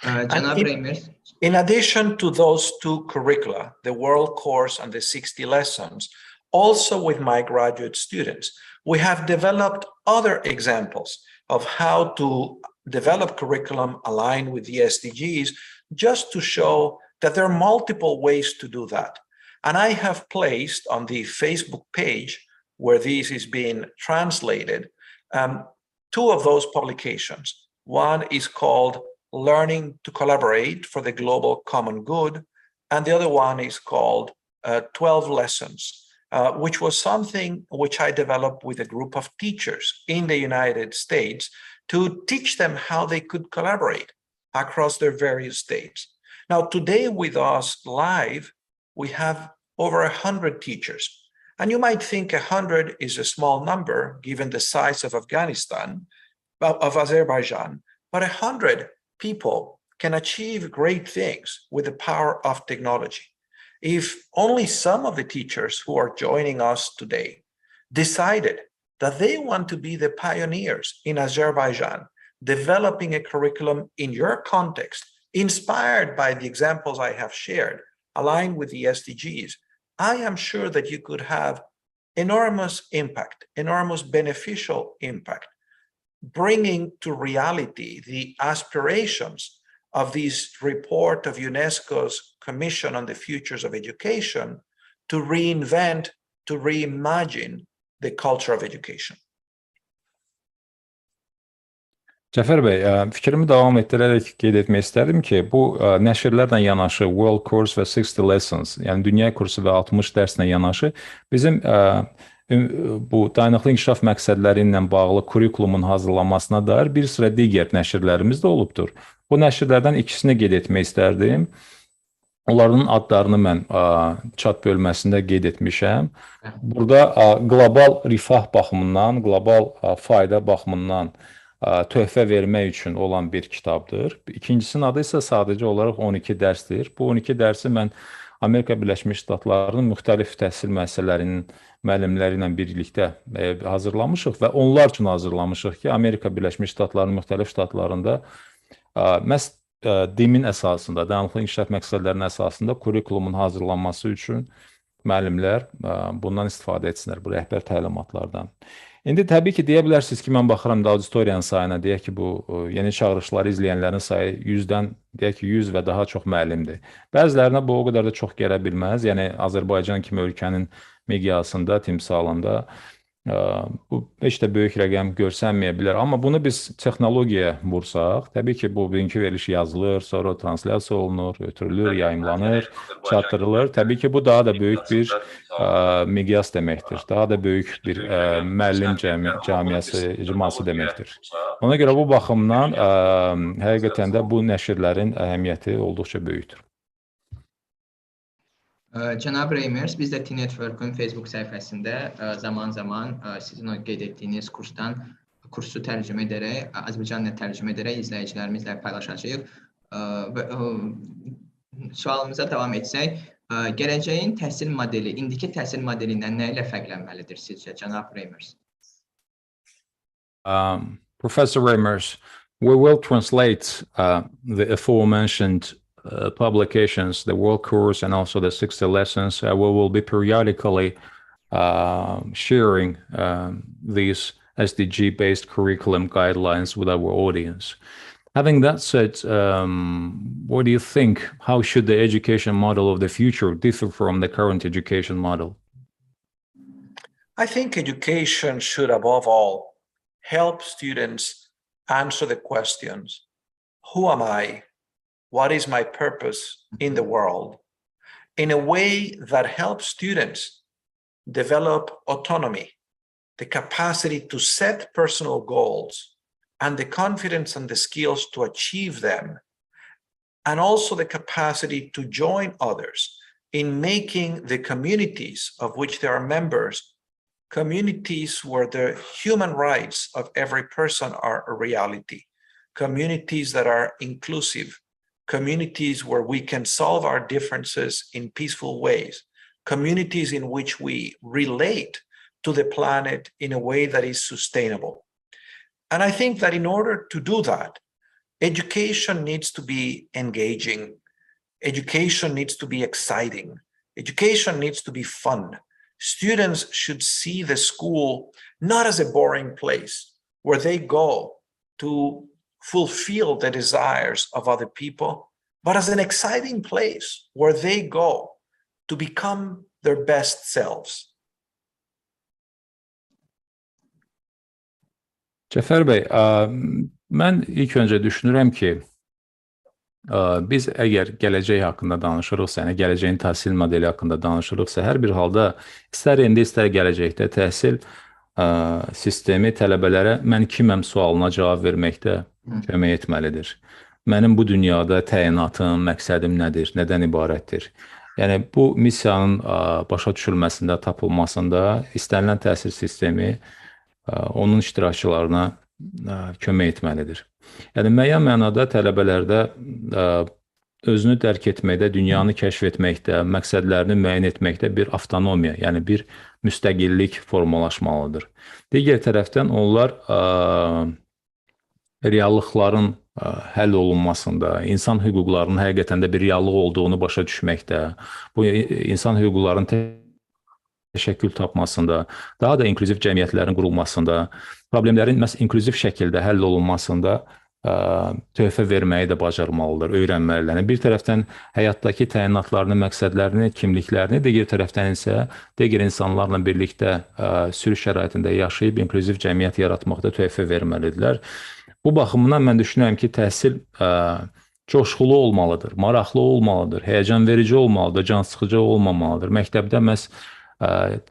Cənab Reimers. In addition to those two curricula, the World Course and the 60 Lessons, also with my graduate students, we have developed other examples of how to develop curriculum aligned with the SDGs, just to show that there are multiple ways to do that. And I have placed on the Facebook page, where this is being translated, two of those publications. One is called Learning to Collaborate for the Global Common Good, and the other one is called 12 Lessons, which was something which I developed with a group of teachers in the United States to teach them how they could collaborate across their various states. Now, today with us live, we have over 100 teachers. And you might think 100 is a small number given the size of Afghanistan, of Azerbaijan, but 100 people can achieve great things with the power of technology. If only some of the teachers who are joining us today decided that they want to be the pioneers in Azerbaijan, developing a curriculum in your context, inspired by the examples I have shared, aligned with the SDGs, I am sure that you could have enormous impact, enormous beneficial impact, bringing to reality the aspirations of this report of UNESCO's Commission on the Futures of Education to reinvent, to reimagine the culture of education. Cəfər bəy, fikrimi davam etdirərək qeyd etmək istərdim ki, bu nəşrlərlə yanaşı World Course və 60 Lessons, yəni dünya kursu və 60 dərslə yanaşı bizim bu dayanıqlı inkişaf məqsədləri ilə bağlı kurikulumun hazırlanmasına dair bir sıra digər nəşrlərimiz də olubdur. Bu nəşrlərdən ikisini qeyd etmək istərdim. Onların adlarını mən chat bölməsində qeyd etmişəm. Burada qlobal rifah baxımından, qlobal fayda baxımından töhfə vermək üçün olan bir kitabdır. İkincisinin adı isə sadəcə olaraq 12 dərsdir. Bu 12 dərsi mən Amerika Birləşmiş Ştatlarının müxtəlif təhsil müəssisələrinin müəllimləri ilə birlikdə hazırlamışıq və onlar üçün hazırlamışıq ki, Amerika Birləşmiş Ştatlarının müxtəlif ştatlarında məhz demin əsasında, dayanıqlı inkişaf məqsədlərinin əsasında kurikulumun hazırlanması üçün müəllimlər bundan istifadə etsinlər, bu rəhbər təlimatlardan. İndi təbii ki, deyə bilərsiniz ki, mən baxıram da auditoriyanın sayına, deyək ki, bu yeni çağırışları izləyənlərin sayı 100-dən, deyək ki, 100 və daha çox müəllimdir. Bəzilərinə bu o qədər də çox gələ bilməz, yəni Azərbaycan kimi ölkənin miqyasında, timsalında bu heç də böyük rəqəm görsənməyə bilər. Amma bunu biz texnologiyaya vursaq, təbii ki, bu bugünkü veriliş yazılır, sonra translyasiya olunur, ötürülür, yayımlanır, çatdırılır. Təbii ki, bu daha da böyük bir miqyas deməkdir. Daha da böyük bir müəllim cəmiyyəsi, icması deməkdir. Ona görə bu baxımdan həqiqətən də bu nəşrlərin əhəmiyyəti olduqca böyükdür. Cənab Reimers, biz də T-Network'un Facebook səhifəsində zaman-zaman sizin o qeyd etdiyiniz kursu tərcümə edərək, Azərbaycan dilində tərcümə edərək izləyicilərimizlə paylaşacağıq. Sualımıza davam etsək, gələcəyin təhsil modeli, indiki təhsil modelindən nə ilə fərqlənməlidir sizcə, cənab Reimers? Professor Reimers, we will translate the aforementioned publications, the World Course and also the 60 Lessons. We will be periodically sharing these SDG-based curriculum guidelines with our audience. Having that said, what do you think? How should the education model of the future differ from the current education model? I think education should, above all, help students answer the questions, who am I? What is my purpose in the world? In a way that helps students develop autonomy, the capacity to set personal goals, and the confidence and the skills to achieve them, and also the capacity to join others in making the communities of which they are members, communities where the human rights of every person are a reality, communities that are inclusive, communities where we can solve our differences in peaceful ways, communities in which we relate to the planet in a way that is sustainable. And I think that in order to do that, education needs to be engaging, education needs to be exciting, education needs to be fun. Students should see the school not as a boring place where they go to fulfill the desires of other people, but as an exciting place where they go to become their best selves. Cəfər bəy, mən ilk öncə düşünürəm ki, biz əgər gələcək haqqında danışırıqsa, yəni gələcəyin təhsil modeli haqqında danışırıqsa, hər bir halda istər indi, istər gələcəkdə təhsil sistemi tələbələrə mən kiməm sualına cavab verməkdə kömək etməlidir. Mənim bu dünyada təyinatım, məqsədim nədir, nədən ibarətdir? Yəni bu missiyanın başa düşülməsində, tapılmasında istənilən təhsil sistemi onun iştirakçılarına kömək etməlidir. Yəni müəyyən mənada tələbələrdə özünü dərk etməkdə, dünyanı kəşf etməkdə, məqsədlərini müəyyən etməkdə bir avtonomiya, yəni bir müstəqillik formalaşmalıdır. Digər tərəfdən onlar reallıqların həll olunmasında, insan hüquqlarının həqiqətən də bir reallıq olduğunu başa düşməkdə, bu insan hüquqlarının təşəkkül tapmasında, daha da inklüziv cəmiyyətlərin qurulmasında, problemlərin məhz inklüziv şəkildə həll olunmasında töhfə verməyi də bacarmalıdır, öyrənməlidir. Bir tərəfdən həyatdakı təyinatlarını, məqsədlərini, kimliklərini, digər tərəfdən isə digər insanlarla birlikdə sülh şəraitində yaşayıb inklüziv cəmiyyət yaratmaqda töhfə verməlidirlər. Bu baxımdan mən düşünürəm ki, təhsil coşqulu olmalıdır, maraqlı olmalıdır, həyəcan verici olmalıdır, cansıxıcı olmamalıdır. Məktəbdə məhz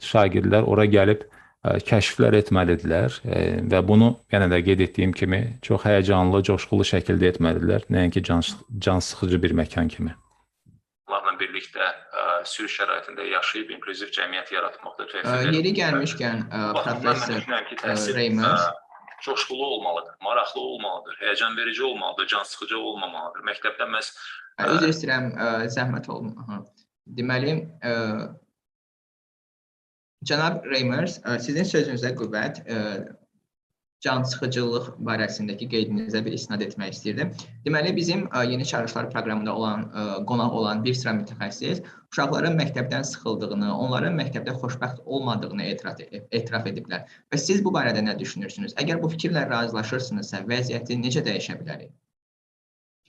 şagirdlər ora gəlib kəşflər etməlidirlər və bunu yenə də qeyd etdiyim kimi çox həyəcanlı, coşqulu şəkildə etməlidirlər, nəinki can sıxıcı bir məkan kimi. Onlarla birlikdə sülh şəraitində yaşayıb inklüziv cəmiyyət yaratmaqda töhfə verir. Yeri gəlmişkən professor Reimers coşqulu olmalıdır, maraqlı olmalıdır, həyəcan verici olmalıdır, can sıxıcı olmamalıdır. Məktəbdə məhz üzr istəyirəm, zəhmət olun. Deməli, cənab Reimers, sizin sözünüzə qüvvət, cansıxıcılıq barəsindəki qeydinizə bir istinad etmək istəyirdim. Deməli, bizim Yeni Çağırışlar proqramında qonaq olan bir sıra mütəxəssis uşaqların məktəbdən sıxıldığını, onların məktəbdə xoşbəxt olmadığını etiraf ediblər. Və siz bu barədə nə düşünürsünüz? Əgər bu fikirlə razılaşırsınızsa, vəziyyəti necə dəyişə bilərik?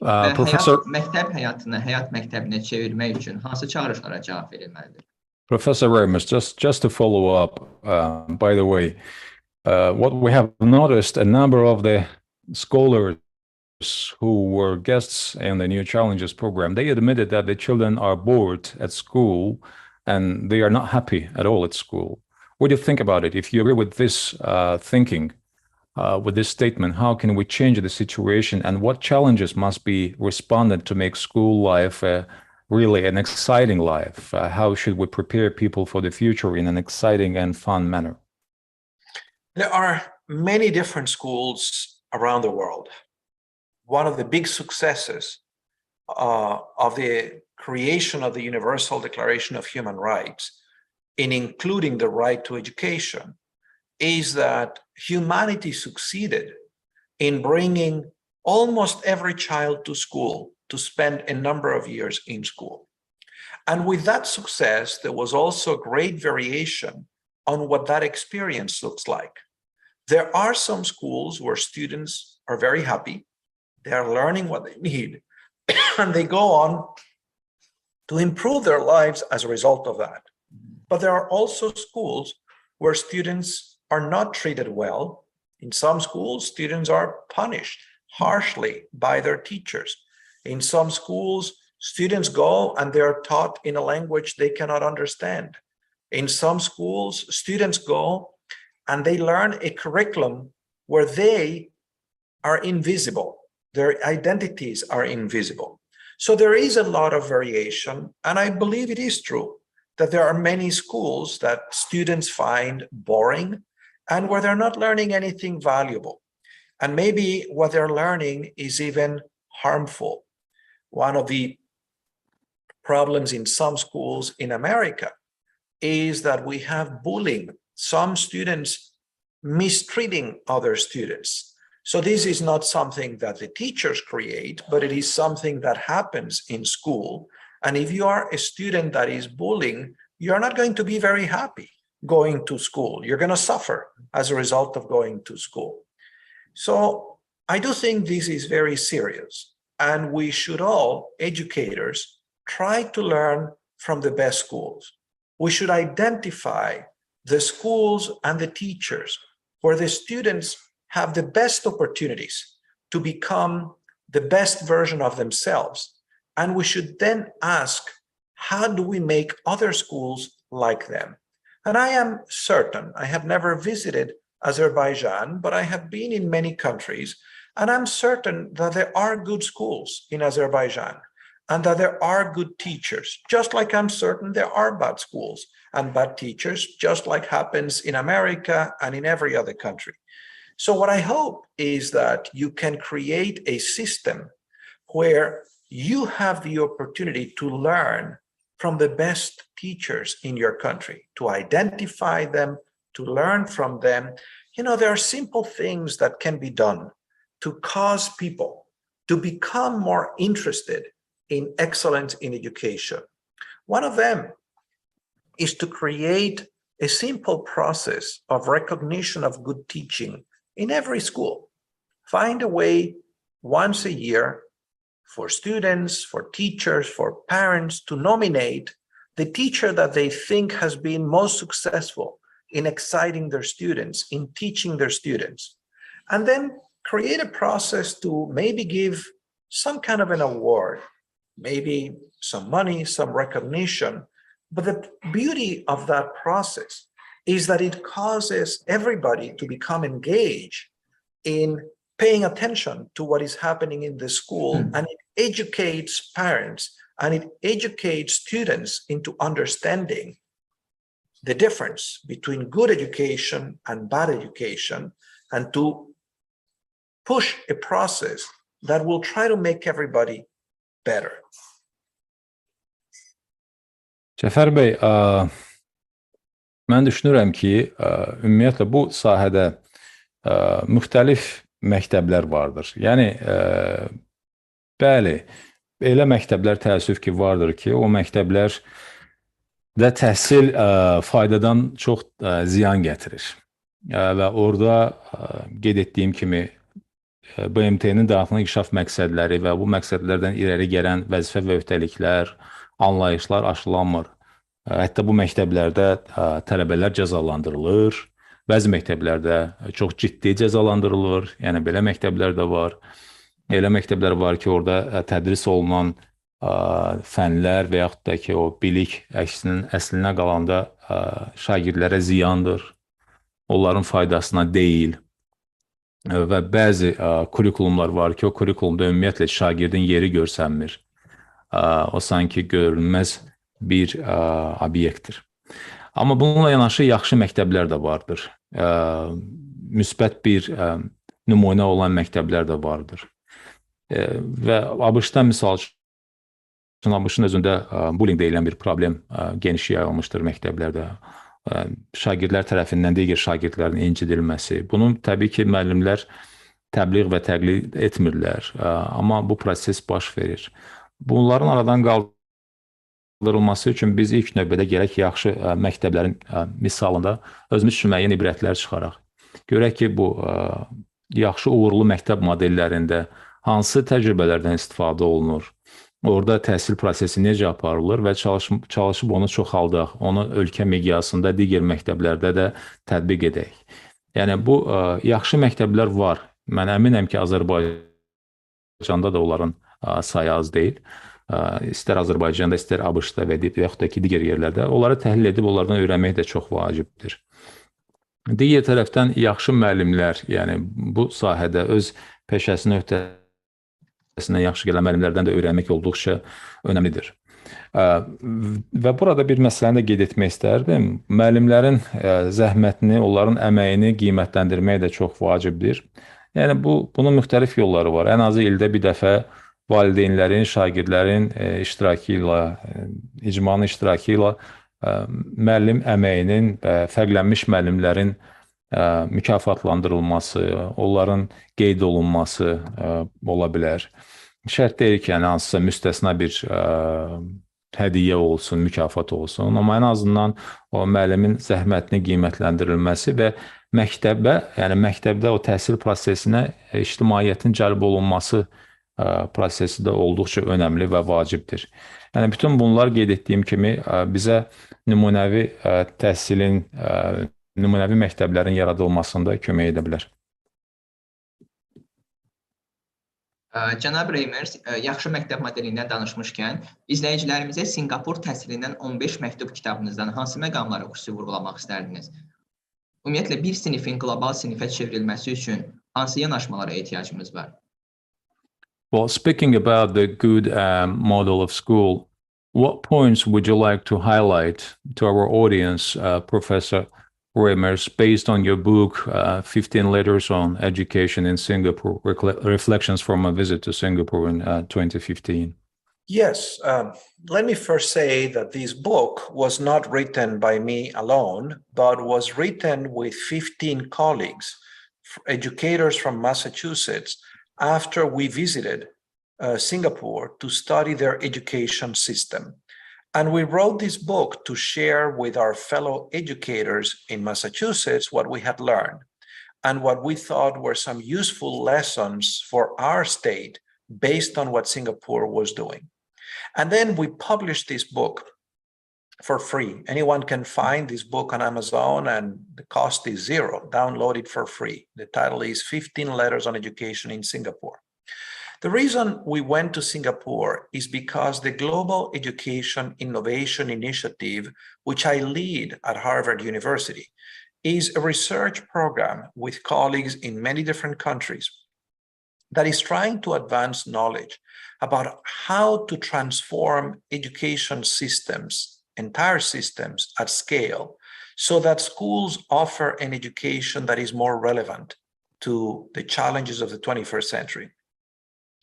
Məktəb həyatını, həyat məktəbinə çevirmək üçün hansı çağırışlara cavab verilməlidir? Professor Reimers, just to follow up, by the way, what we have noticed, a number of the scholars who were guests in the New Challenges program, they admitted that the children are bored at school and they are not happy at all at school. What do you think about it? If you agree with this thinking, with this statement, how can we change the situation and what challenges must be responded to make school life really an exciting life? How should we prepare people for the future in an exciting and fun manner? There are many different schools around the world. One of the big successes of the creation of the Universal Declaration of Human Rights, in including the right to education, is that humanity succeeded in bringing almost every child to school to spend a number of years in school. And with that success, there was also great variation on what that experience looks like. There are some schools where students are very happy, they are learning what they need, and they go on to improve their lives as a result of that. But there are also schools where students are not treated well. In some schools, students are punished harshly by their teachers. In some schools, students go and they are taught in a language they cannot understand. In some schools, students go and they learn a curriculum where they are invisible. Their identities are invisible. So there is a lot of variation, and I believe it is true that there are many schools that students find boring and where they're not learning anything valuable. And maybe what they're learning is even harmful. One of the problems in some schools in America is that we have bullying, some students mistreating other students. So this is not something that the teachers create, but it is something that happens in school. And if you are a student that is bullying, you're not going to be very happy going to school. You're going to suffer as a result of going to school. So I do think this is very serious. And we should all, educators, try to learn from the best schools. We should identify the schools and the teachers where the students have the best opportunities to become the best version of themselves. And we should then ask, how do we make other schools like them? And I am certain, I have never visited Azerbaijan, but I have been in many countries, and I'm certain that there are good schools in Azerbaijan and that there are good teachers, just like I'm certain there are bad schools and bad teachers, just like happens in America and in every other country. So what I hope is that you can create a system where you have the opportunity to learn from the best teachers in your country, to identify them, to learn from them. You know, there are simple things that can be done to cause people to become more interested in excellence in education. One of them is to create a simple process of recognition of good teaching in every school. Find a way once a year for students, for teachers, for parents to nominate the teacher that they think has been most successful in exciting their students, in teaching their students. And then create a process to maybe give some kind of an award, maybe some money, some recognition. But the beauty of that process is that it causes everybody to become engaged in paying attention to what is happening in the school, and it educates parents and it educates students into understanding the difference between good education and bad education, and to push a process that will try to make everybody better. Cəfər bəy, mən düşünürəm ki, ümumiyyətlə bu sahədə müxtəlif məktəblər vardır. Yəni, bəli, elə məktəblər təəssüf ki, vardır ki, o məktəblərdə təhsil faydadan çox ziyan gətirir. Və orada qeyd etdiyim kimi, BMT-nin daxili inkişaf məqsədləri və bu məqsədlərdən irəli gələn vəzifə və öhdəliklər, anlayışlar aşılanmır. Hətta bu məktəblərdə tələbələr cəzalandırılır, bəzi məktəblərdə çox ciddi cəzalandırılır, yəni belə məktəblər də var. Elə məktəblər var ki, orada tədris olunan fənlər və yaxud da ki, o bilik əslinə qalanda şagirdlərə ziyandır, onların faydasına deyil. Və bəzi kurikulumlar var ki, o kurikulumda ümumiyyətlə şagirdin yeri görsənmir. O sanki görünməz bir obyektdir. Amma bununla yanaşı yaxşı məktəblər də vardır. Müsbət bir nümunə olan məktəblər də vardır. Və ABŞ-da misal üçün, ABŞ-ın özündə bullying deyilən bir problem geniş yayılmışdır məktəblərdə. Şagirdlər tərəfindən digər şagirdlərin incidilməsi. Bunu təbii ki, müəllimlər təbliğ və təqlid etmirlər. Amma bu proses baş verir. Bunların aradan qaldırılması üçün biz ilk növbədə gərək yaxşı məktəblərin misalında özümüz üçün müəyyən ibrətlər çıxaraq. Görək ki, bu yaxşı uğurlu məktəb modellərində hansı təcrübələrdən istifadə olunur, orada təhsil prosesi necə aparılır və çalışıb onu çoxaldaq, onu ölkə miqyasında digər məktəblərdə də tətbiq edək. Yəni, bu yaxşı məktəblər var. Mən əminəm ki, Azərbaycanda da onların sayı az deyil. İstər Azərbaycanda, istər ABŞ-da və yaxud da ki, digər yerlərdə. Onları təhlil edib, onlardan öyrənmək də çox vacibdir. Digər tərəfdən, yaxşı müəllimlər, yəni bu sahədə öz peşəsini öhdəsindən yaxşı gələn müəllimlərdən də öyrənmək olduqca önəmlidir. Və burada bir məsələni də qeyd etmək istərdim. Müəllimlərin zəhmətini, onların əməyini qiymətləndirmək də çox vacibdir. Yəni, bunun müxtəlif yolları var. Ən azı ildə bir dəfə valideynlərin, şagirdlərin iştirakı ilə, icmanın iştirakı ilə müəllim əməyinin və fərqlənmiş müəllimlərin mükafatlandırılması, onların qeyd olunması ola bilər. Şərt deyil ki, yəni hansısa müstəsna bir hədiyyə olsun, mükafat olsun, amma ən azından o müəllimin zəhmətini qiymətləndirilməsi və məktəbə, yəni məktəbdə o təhsil prosesinə ictimaiyyətin cəlb olunması prosesi də olduqca önəmli və vacibdir. Yəni, bütün bunlar qeyd etdiyim kimi bizə nümunəvi təhsilin, nümunəvi məktəblərin yaradılmasında kömək edə bilər. Cənab Reimers, yaxşı məktəb modelindən danışmışkən, izləyicilərimizə Sinqapur təhsilindən 15 məktub kitabınızdan hansı məqamları xüsusi vurğulamaq istərdiniz? Ümumiyyətlə, bir sinifin qlobal sinifə çevrilməsi üçün hansı yanaşmalara ehtiyacımız var? Well, speaking about the good model of school, what points would you like to highlight to our audience, Professor Reimers, based on your book, 15 Letters on Education in Singapore, Reflections from a Visit to Singapore in 2015? Yes, let me first say that this book was not written by me alone, but was written with 15 colleagues, educators from Massachusetts, after we visited Singapore to study their education system. And we wrote this book to share with our fellow educators in Massachusetts what we had learned and what we thought were some useful lessons for our state based on what Singapore was doing. And then we published this book for free. Anyone can find this book on Amazon and the cost is zero. Download it for free. The title is 15 Letters on Education in Singapore. The reason we went to Singapore is because the Global Education Innovation Initiative, which I lead at Harvard University, is a research program with colleagues in many different countries that is trying to advance knowledge about how to transform education systems, entire systems at scale, so that schools offer an education that is more relevant to the challenges of the 21st century.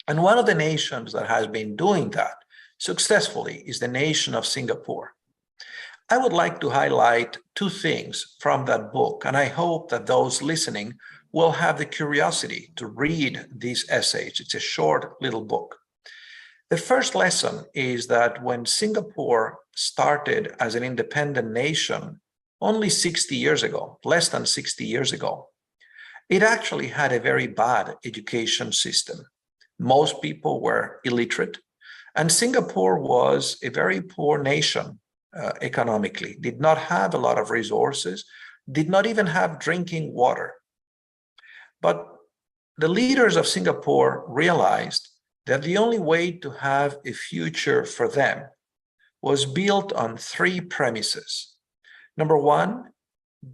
And one of the nations that has been doing that successfully is the nation of Singapore. I would like to highlight two things from that book, and I hope that those listening will have the curiosity to read these essays. It's a short little book. The first lesson is that when Singapore started as an independent nation only 60 years ago, less than 60 years ago, it actually had a very bad education system. Most people were illiterate, and Singapore was a very poor nation economically, did not have a lot of resources, did not even have drinking water. But the leaders of Singapore realized that the only way to have a future for them was built on three premises. Number one,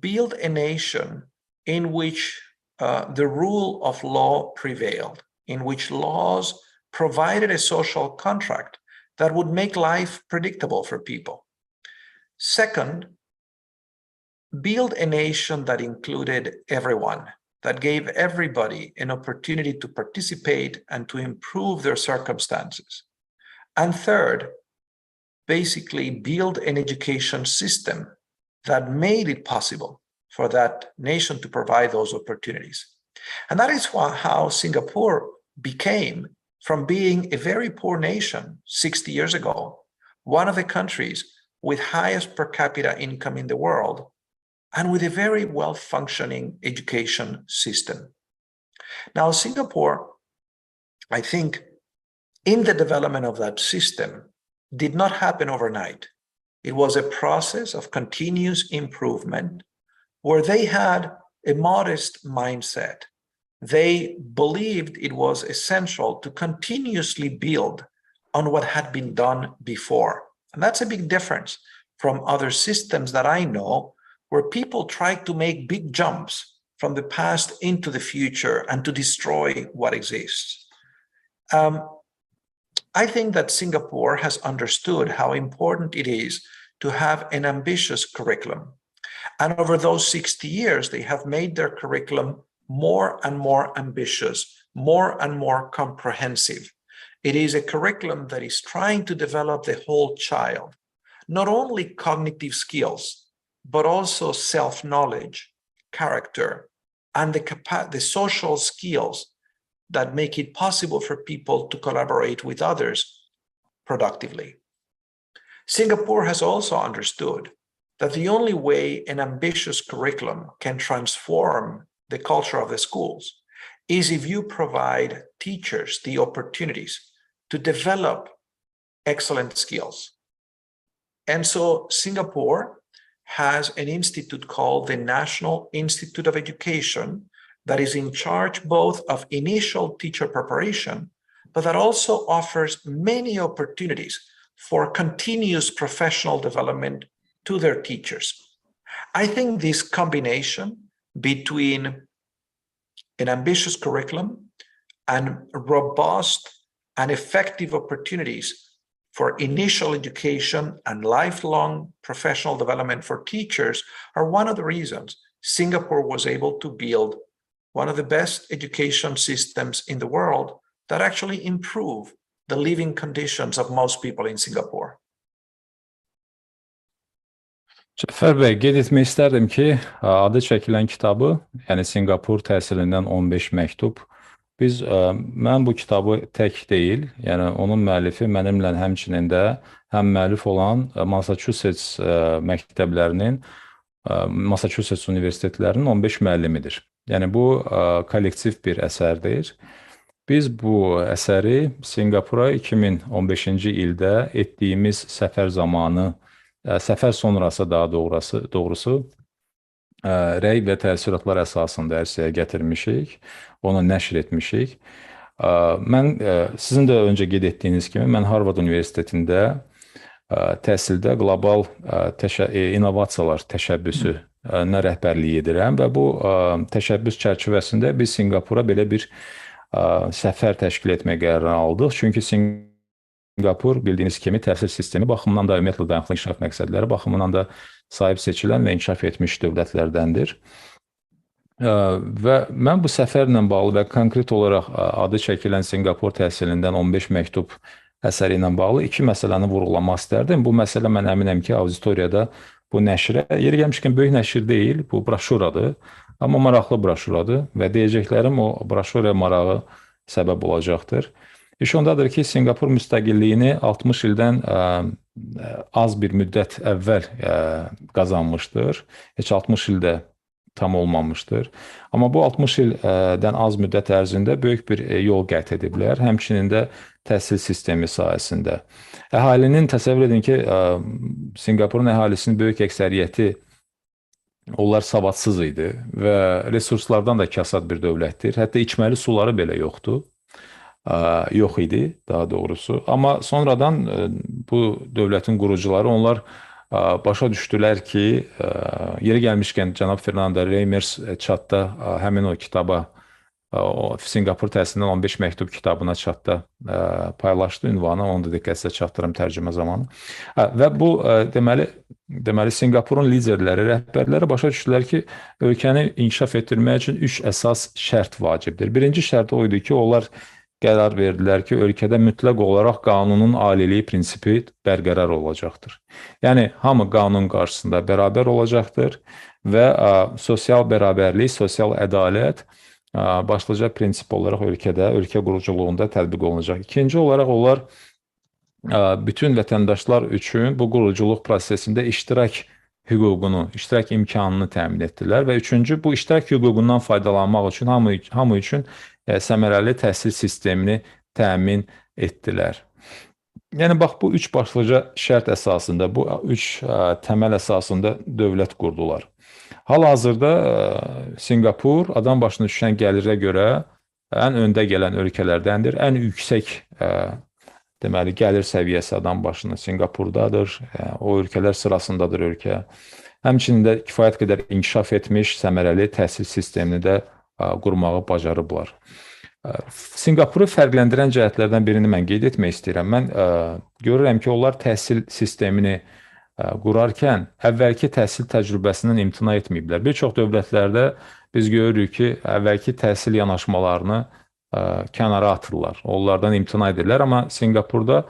build a nation in which the rule of law prevailed, in which laws provided a social contract that would make life predictable for people. Second, build a nation that included everyone, that gave everybody an opportunity to participate and to improve their circumstances. And third, basically build an education system that made it possible for that nation to provide those opportunities. And that is how Singapore became, from being a very poor nation 60 years ago, one of the countries with highest per capita income in the world, and with a very well-functioning education system. Now, Singapore, I think, in the development of that system, did not happen overnight. It was a process of continuous improvement where they had a modest mindset. They believed it was essential to continuously build on what had been done before. And that's a big difference from other systems that I know, where people try to make big jumps from the past into the future and to destroy what exists. I think that Singapore has understood how important it is to have an ambitious curriculum. And over those 60 years, they have made their curriculum more and more ambitious, more and more comprehensive. It is a curriculum that is trying to develop the whole child, not only cognitive skills, but also self-knowledge, character, and the social skills that make it possible for people to collaborate with others productively. Singapore has also understood that the only way an ambitious curriculum can transform the culture of the schools is if you provide teachers the opportunities to develop excellent skills. And so Singapore has an institute called the National Institute of Education that is in charge both of initial teacher preparation, but that also offers many opportunities for continuous professional development to their teachers. I think this combination between an ambitious curriculum and robust and effective opportunities for initial education and lifelong professional development for teachers are one of the reasons Singapore was able to build one of the best education systems in the world that actually improve the living conditions of most people in Singapore. Cəfər bəy, qeyd etmək istərdim ki, adı çəkilən kitabı, yəni Singapur təhsilindən 15 məktub, Mən bu kitabı tək deyil, yəni onun müəllifi mənimlə həmçinin də həm müəllif olan Massachusetts məktəblərinin, Massachusetts universitetlərinin 15 müəllimidir. Yəni bu kollektiv bir əsərdir. Biz bu əsəri Singapura 2015-ci ildə etdiyimiz səfər zamanı, səfər sonrası daha doğrusu, rəy və təəssüratlar əsasında ərsəyə gətirmişik, onu nəşr etmişik. Mən, sizin də öncə qeyd etdiyiniz kimi, mən Harvard Universitetində təhsildə qlobal İnnovasiyalar təşəbbüsünə rəhbərlik edirəm və bu təşəbbüs çərçivəsində biz Singapura belə bir səfər təşkil etmək qərarını aldıq. Çünki Singapur bildiyiniz kimi təhsil sistemi baxımından da ümumiyyətlə dayanıqlı inkişaf məqsədləri baxımından da sahib seçilən və inkişaf etmiş dövlətlərdəndir. Və mən bu səfərlə bağlı və konkret olaraq adı çəkilən Singapur təhsilindən 15 məktub əsəri ilə bağlı iki məsələni vurğulamaq istərdim. Bu məsələ mən əminəm ki, auditoriyada bu nəşrə, yeri gəlmişkən böyük nəşr deyil, bu broşuradır, amma maraqlı broşuradır və deyəcəklərim o broşuraya marağı səbəb olacaqdır. İş ondadır ki, Singapur müstəqilliyini 60 ildən az bir müddət əvvəl qazanmışdır. Heç 60 ildə tam olmamışdır. Amma bu 60 ildən az müddət ərzində böyük bir yol qət ediblər. Həmçinin də təhsil sistemi sayəsində. Əhalinin, təsəvvür edin ki, Singapurun əhalisinin böyük əksəriyyəti onlar savadsız idi və resurslardan da kasad bir dövlətdir. Hətta içməli suları belə yoxdur. Yox idi, daha doğrusu. Amma sonradan bu dövlətin qurucuları, onlar başa düşdülər ki, yeri gəlmişkən cənab Fernando Reimers çatda həmin o kitaba, Singapur təhsilindən 15 məktub kitabına çatda paylaşdı ünvanı, onu da diqqətinizə çatdırım tərcümə zamanı. Və bu, deməli, Singapurun liderləri, rəhbərləri başa düşdülər ki, ölkəni inkişaf etdirmək üçün 3 əsas şərt vacibdir. Birinci şərt o idi ki, onlar qərar verdilər ki, ölkədə mütləq olaraq qanunun aliliyi prinsipi bərqərar olacaqdır. Yəni, hamı qanun qarşısında bərabər olacaqdır və sosial bərabərlik, sosial ədalət başlıca prinsip olaraq ölkədə, ölkə quruculuğunda tətbiq olunacaq. İkinci olaraq onlar bütün vətəndaşlar üçün bu quruculuq prosesində iştirak hüququnu, iştirak imkanını təmin etdilər və üçüncü, bu iştirak hüququndan faydalanmaq üçün hamı üçün səmərəli təhsil sistemini təmin etdilər. Yəni, bax, bu üç başlıca şərt əsasında, bu üç təməl əsasında dövlət qurdular. Hal-hazırda Singapur adam başına düşən gəlirə görə ən öndə gələn ölkələrdəndir. Ən yüksək deməli, gəlir səviyyəsi adam başına Singapurdadır. O ölkələr sırasındadır ölkə. Həmçinin də kifayət qədər inkişaf etmiş, səmərəli təhsil sistemini də qurmağı bacarıblar. Singapuru fərqləndirən cəhətlərdən birini mən qeyd etmək istəyirəm. Mən görürəm ki, onlar təhsil sistemini qurarkən əvvəlki təhsil təcrübəsindən imtina etməyiblər. Bir çox dövlətlərdə biz görürük ki, əvvəlki təhsil yanaşmalarını kənara atırlar, onlardan imtina edirlər. Amma Singapurda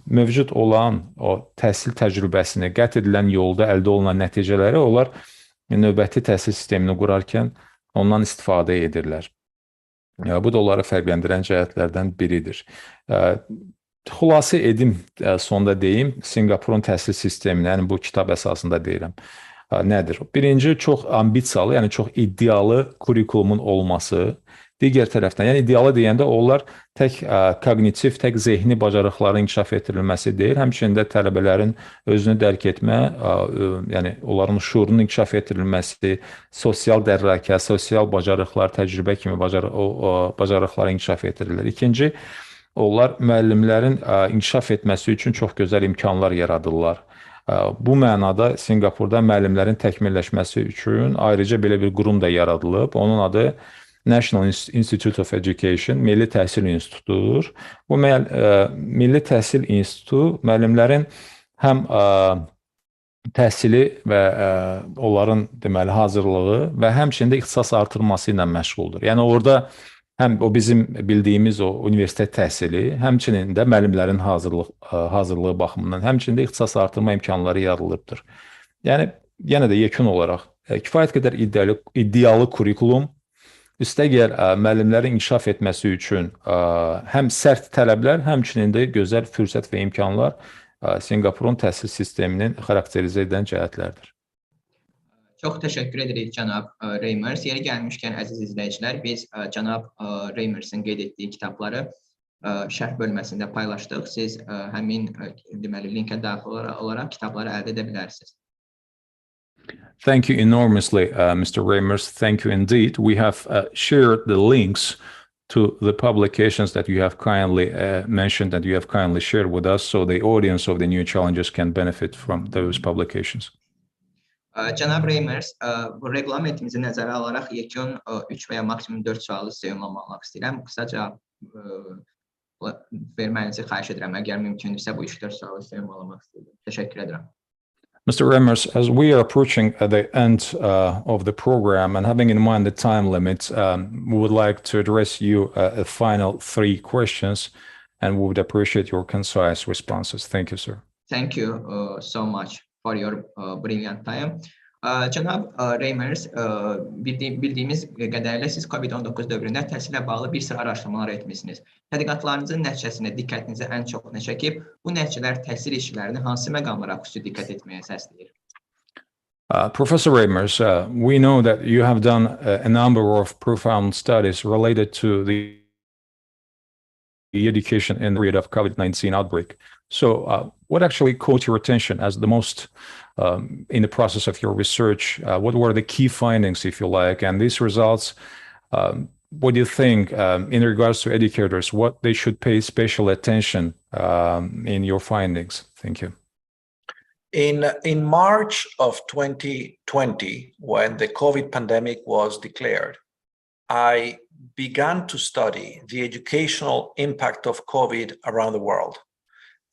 mövcud olan o təhsil təcrübəsini, qət edilən yolda əldə olunan nəticələri onlar növbəti təhsil sistemini qurarkən ondan istifadə edirlər. Bu da onları fərqləndirən cəhətlərdən biridir. Xülasə edim, sonda deyim, Singapurun təhsil sistemini, yəni bu kitab əsasında deyirəm, nədir? Birinci, çox ambisiyalı, yəni çox iddialı kurikulumun olması. Digər tərəfdən, yəni idealı deyəndə onlar tək kognitiv, tək zehni bacarıqların inkişaf etdirilməsi deyil, həmçinin də tələbələrin özünü dərk etmə, yəni onların şuurunun inkişaf etdirilməsi, sosial dərrakə, sosial bacarıqlar, təcrübə kimi bacarıqlar inkişaf etdirilir. İkinci, onlar müəllimlərin inkişaf etməsi üçün çox gözəl imkanlar yaradırlar. Bu mənada Singapurda müəllimlərin təkmilləşməsi üçün ayrıca belə bir qurum da yaradılıb. Onun adı National Institute of Education, Milli Təhsil İnstitutudur. Bu Milli Təhsil İnstitutu müəllimlərin həm təhsili və onların deməli hazırlığı və həmçinin də ixtisas artırması ilə məşğuldur. Yəni orada həm o bizim bildiyimiz o universitet təhsili, həmçinin də müəllimlərin hazırlığı baxımından, həmçinin də ixtisas artırma imkanları yaradılıbdır. Yəni yenə də yekun olaraq kifayət qədər iddialı kurikulum, Üstəgəl müəllimlərin inkişaf etməsi üçün həm sərt tələblər, həmçinin də gözəl fürsət və imkanlar Sinqapurun təhsil sisteminin xarakterizə edən cəhətlərdir. Çox təşəkkür edirik cənab Reimers. Yeri gəlmişkən əziz izləyicilər, biz cənab Reimers'in qeyd etdiyi kitabları şərh bölməsində paylaşdıq. Siz həmin deməli linkə daxil olaraq kitabları əldə edə bilərsiniz. Thank you enormously, Mr. Reimers. Thank you indeed. We have shared the links to the publications that you have kindly mentioned, that you have kindly shared with us, so the audience of the New Challenges can benefit from those publications. Cənab Reimers, bu reglamentimizi nəzərə alaraq yekun 3 və ya maksimum 4 sualı sizə ünvanlamaq istəyirəm. Qısaca verməyinizi xahiş edirəm. Əgər mümkündürsə bu 3-4 sualı sizə ünvanlamaq istəyirəm. Təşəkkür edirəm. Mr. Reimers, as we are approaching the end of the program and having in mind the time limit, we would like to address you a final 3 questions, and we would appreciate your concise responses. Thank you, sir. Thank you so much for your brilliant time. Cənab Reimers, bildiyimiz qədərilə siz COVID-19 dövründə təhsillə bağlı bir sıra araşdırmalar etmişsiniz. Tədqiqatlarınızın nəticəsində diqqətinizi ən çox nə çəkib? Bu nəticələr təhsil işçilərini hansı məqamlara xüsusi diqqət etməyə səsləyir? Professor Reimers, we know that you have done a number of profound studies related to the education in the period of COVID-19 outbreak. So what actually caught your attention as the most in the process of your research? What were the key findings, if you like, and these results, what do you think in regards to educators, what they should pay special attention in your findings? Thank you. In March of 2020, when the COVID pandemic was declared, I began to study the educational impact of COVID around the world.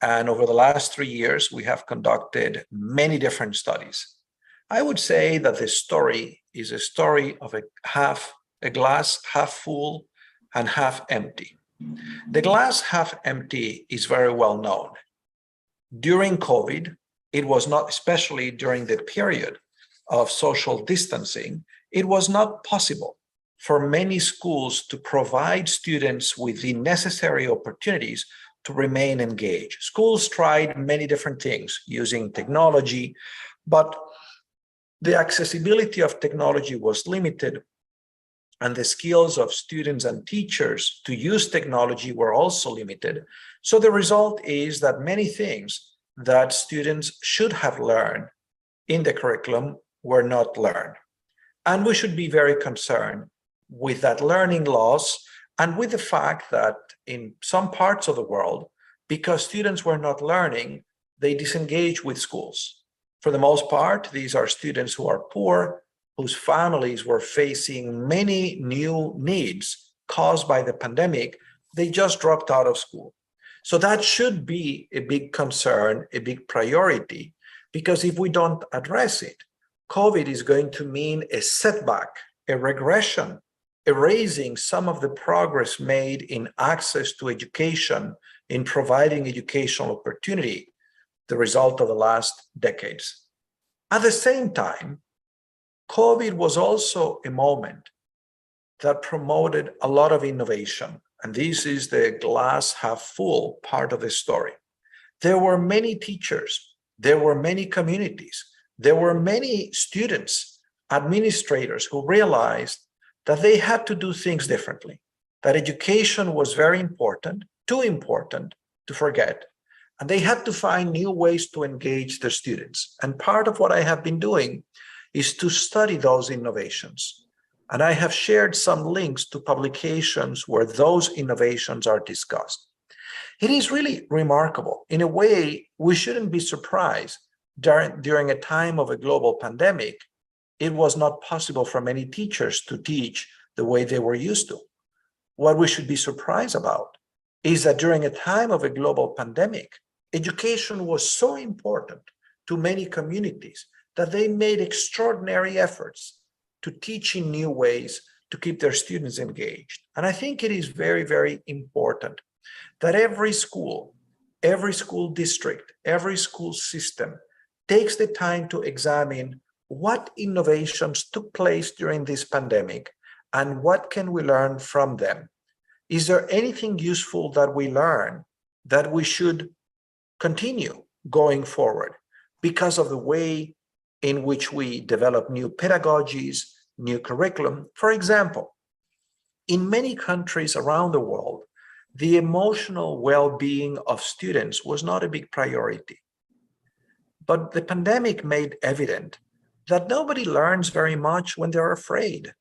And over the last 3 years, we have conducted many different studies. I would say that this story is a story of a glass half full and half empty. The glass half empty is very well known. During COVID, it was not, especially during the period of social distancing, it was not possible for many schools to provide students with the necessary opportunities to remain engaged. Schools tried many different things using technology, but the accessibility of technology was limited, and the skills of students and teachers to use technology were also limited. So the result is that many things that students should have learned in the curriculum were not learned. And we should be very concerned with that learning loss and with the fact that in some parts of the world, because students were not learning, they disengage with schools. For the most part, these are students who are poor, whose families were facing many new needs caused by the pandemic. They just dropped out of school. So that should be a big concern, a big priority, because if we don't address it, COVID is going to mean a setback, a regression, erasing some of the progress made in access to education, in providing educational opportunity, the result of the last decades. At the same time, COVID was also a moment that promoted a lot of innovation. And this is the glass half full part of the story. There were many teachers, there were many communities, there were many students, administrators who realized that they had to do things differently, that education was very important, too important to forget, and they had to find new ways to engage their students. And part of what I have been doing is to study those innovations. And I have shared some links to publications where those innovations are discussed. It is really remarkable. In a way, we shouldn't be surprised during a time of a global pandemic. It was not possible for many teachers to teach the way they were used to. What we should be surprised about is that during a time of a global pandemic, education was so important to many communities that they made extraordinary efforts to teach in new ways to keep their students engaged. And I think it is very, very important that every school district, every school system takes the time to examine what innovations took place during this pandemic and what can we learn from them? Is there anything useful that we learn that we should continue going forward because of the way in which we develop new pedagogies, new curriculum? For example, in many countries around the world, the emotional well-being of students was not a big priority. But the pandemic made evident that nobody learns very much when they're afraid.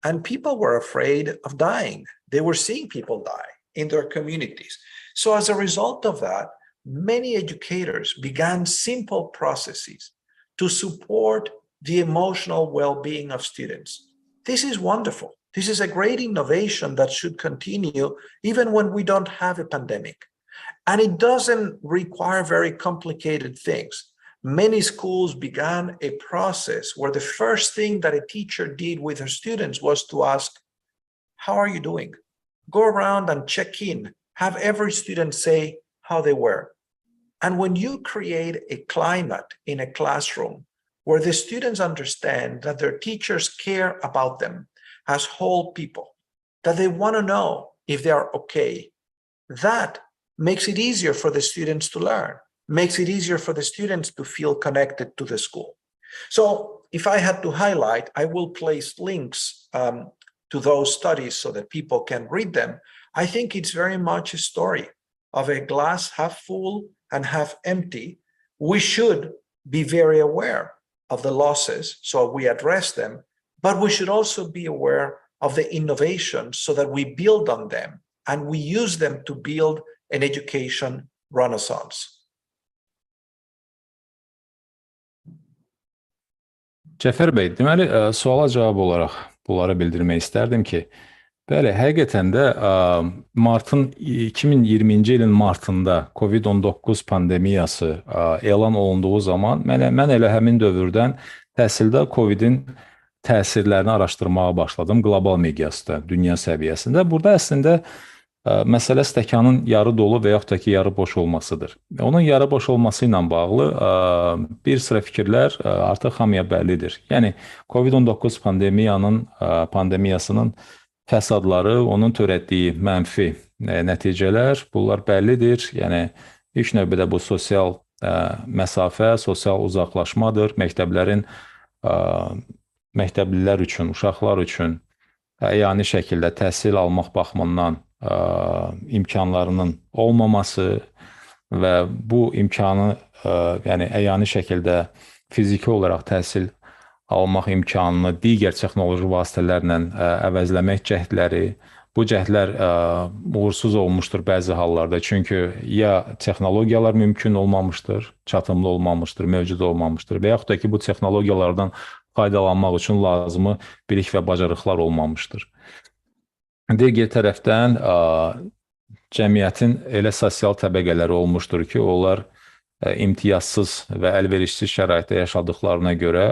And people were afraid of dying. They were seeing people die in their communities. So as a result of that, many educators began simple processes to support the emotional well-being of students. This is wonderful. This is a great innovation that should continue even when we don't have a pandemic. And it doesn't require very complicated things. Many schools began a process where the first thing that a teacher did with her students was to ask, how are you doing? Go around and check in. Have every student say how they were. And when you create a climate in a classroom where the students understand that their teachers care about them as whole people, that they want to know if they are okay, that makes it easier for the students to learn, makes it easier for the students to feel connected to the school. So if I had to highlight, I will place links to those studies so that people can read them. I think it's very much a story of a glass half full and half empty. We should be very aware of the losses so we address them, but we should also be aware of the innovations so that we build on them and we use them to build an education renaissance. Cəfər bəy, deməli, suala cavab olaraq bunları bildirmək istərdim ki, bəli, həqiqətən də martın 2020-ci ilin martında COVID-19 pandemiyası elan olunduğu zaman mən elə həmin dövrdən təhsildə COVID-in təsirlərini araşdırmağa başladım qlobal miqyasda, dünya səviyyəsində. Burada əslində məsələ stəkanın yarı dolu və yaxud da ki, yarı boş olmasıdır. Onun yarı boş olması ilə bağlı bir sıra fikirlər artıq hamıya bəllidir. Yəni, COVID-19 pandemiyasının fəsadları, onun törətdiyi mənfi nəticələr, bunlar bəllidir. Yəni, ilk növbədə bu sosial məsafə, sosial uzaqlaşmadır. Məktəblilər üçün, uşaqlar üçün əyani şəkildə təhsil almaq baxımından imkanlarının olmaması və bu imkanı yəni əyani şəkildə fiziki olaraq təhsil almaq imkanını digər texnoloji vasitələrlə əvəzləmək cəhdləri, bu cəhdlər uğursuz olmuşdur bəzi hallarda. Çünki ya texnologiyalar mümkün olmamışdır, çatımlı olmamışdır, mövcud olmamışdır və yaxud da ki, bu texnologiyalardan faydalanmaq üçün lazımı bilik və bacarıqlar olmamışdır. Digər tərəfdən cəmiyyətin elə sosial təbəqələri olmuşdur ki, onlar imtiyazsız və əlverişsiz şəraitdə yaşadıqlarına görə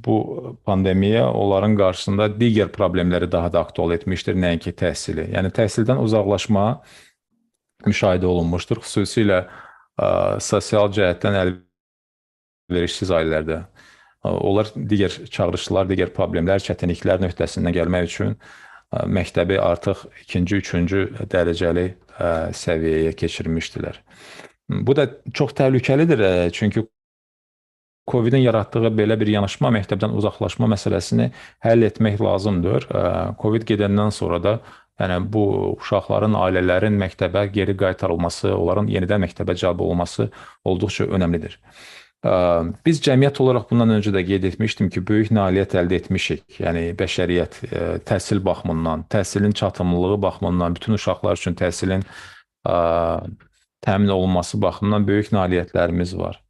bu pandemiya onların qarşısında digər problemləri daha da aktual etmişdir, nəinki təhsili. Yəni, təhsildən uzaqlaşma müşahidə olunmuşdur, xüsusilə sosial cəhətdən əlverişsiz ailələrdə. Onlar digər çağırışlar, digər problemlər, çətinliklər nöqtəsindən gəlmək üçün məktəbi artıq 2-ci, 3-cü dərəcəli səviyyəyə keçirmişdilər. Bu da çox təhlükəlidir, çünki COVID-in yaratdığı belə bir yanaşma, məktəbdən uzaqlaşma məsələsini həll etmək lazımdır. COVID gedəndən sonra da bu uşaqların, ailələrin məktəbə geri qaytarılması, onların yenidən məktəbə cəlb olması olduqca önəmlidir. Biz cəmiyyət olaraq bundan öncə də qeyd etmişdim ki, böyük nailiyyət əldə etmişik. Yəni, bəşəriyyət təhsil baxımından, təhsilin çatımlılığı baxımından, bütün uşaqlar üçün təhsilin təmin olunması baxımından böyük nailiyyətlərimiz var.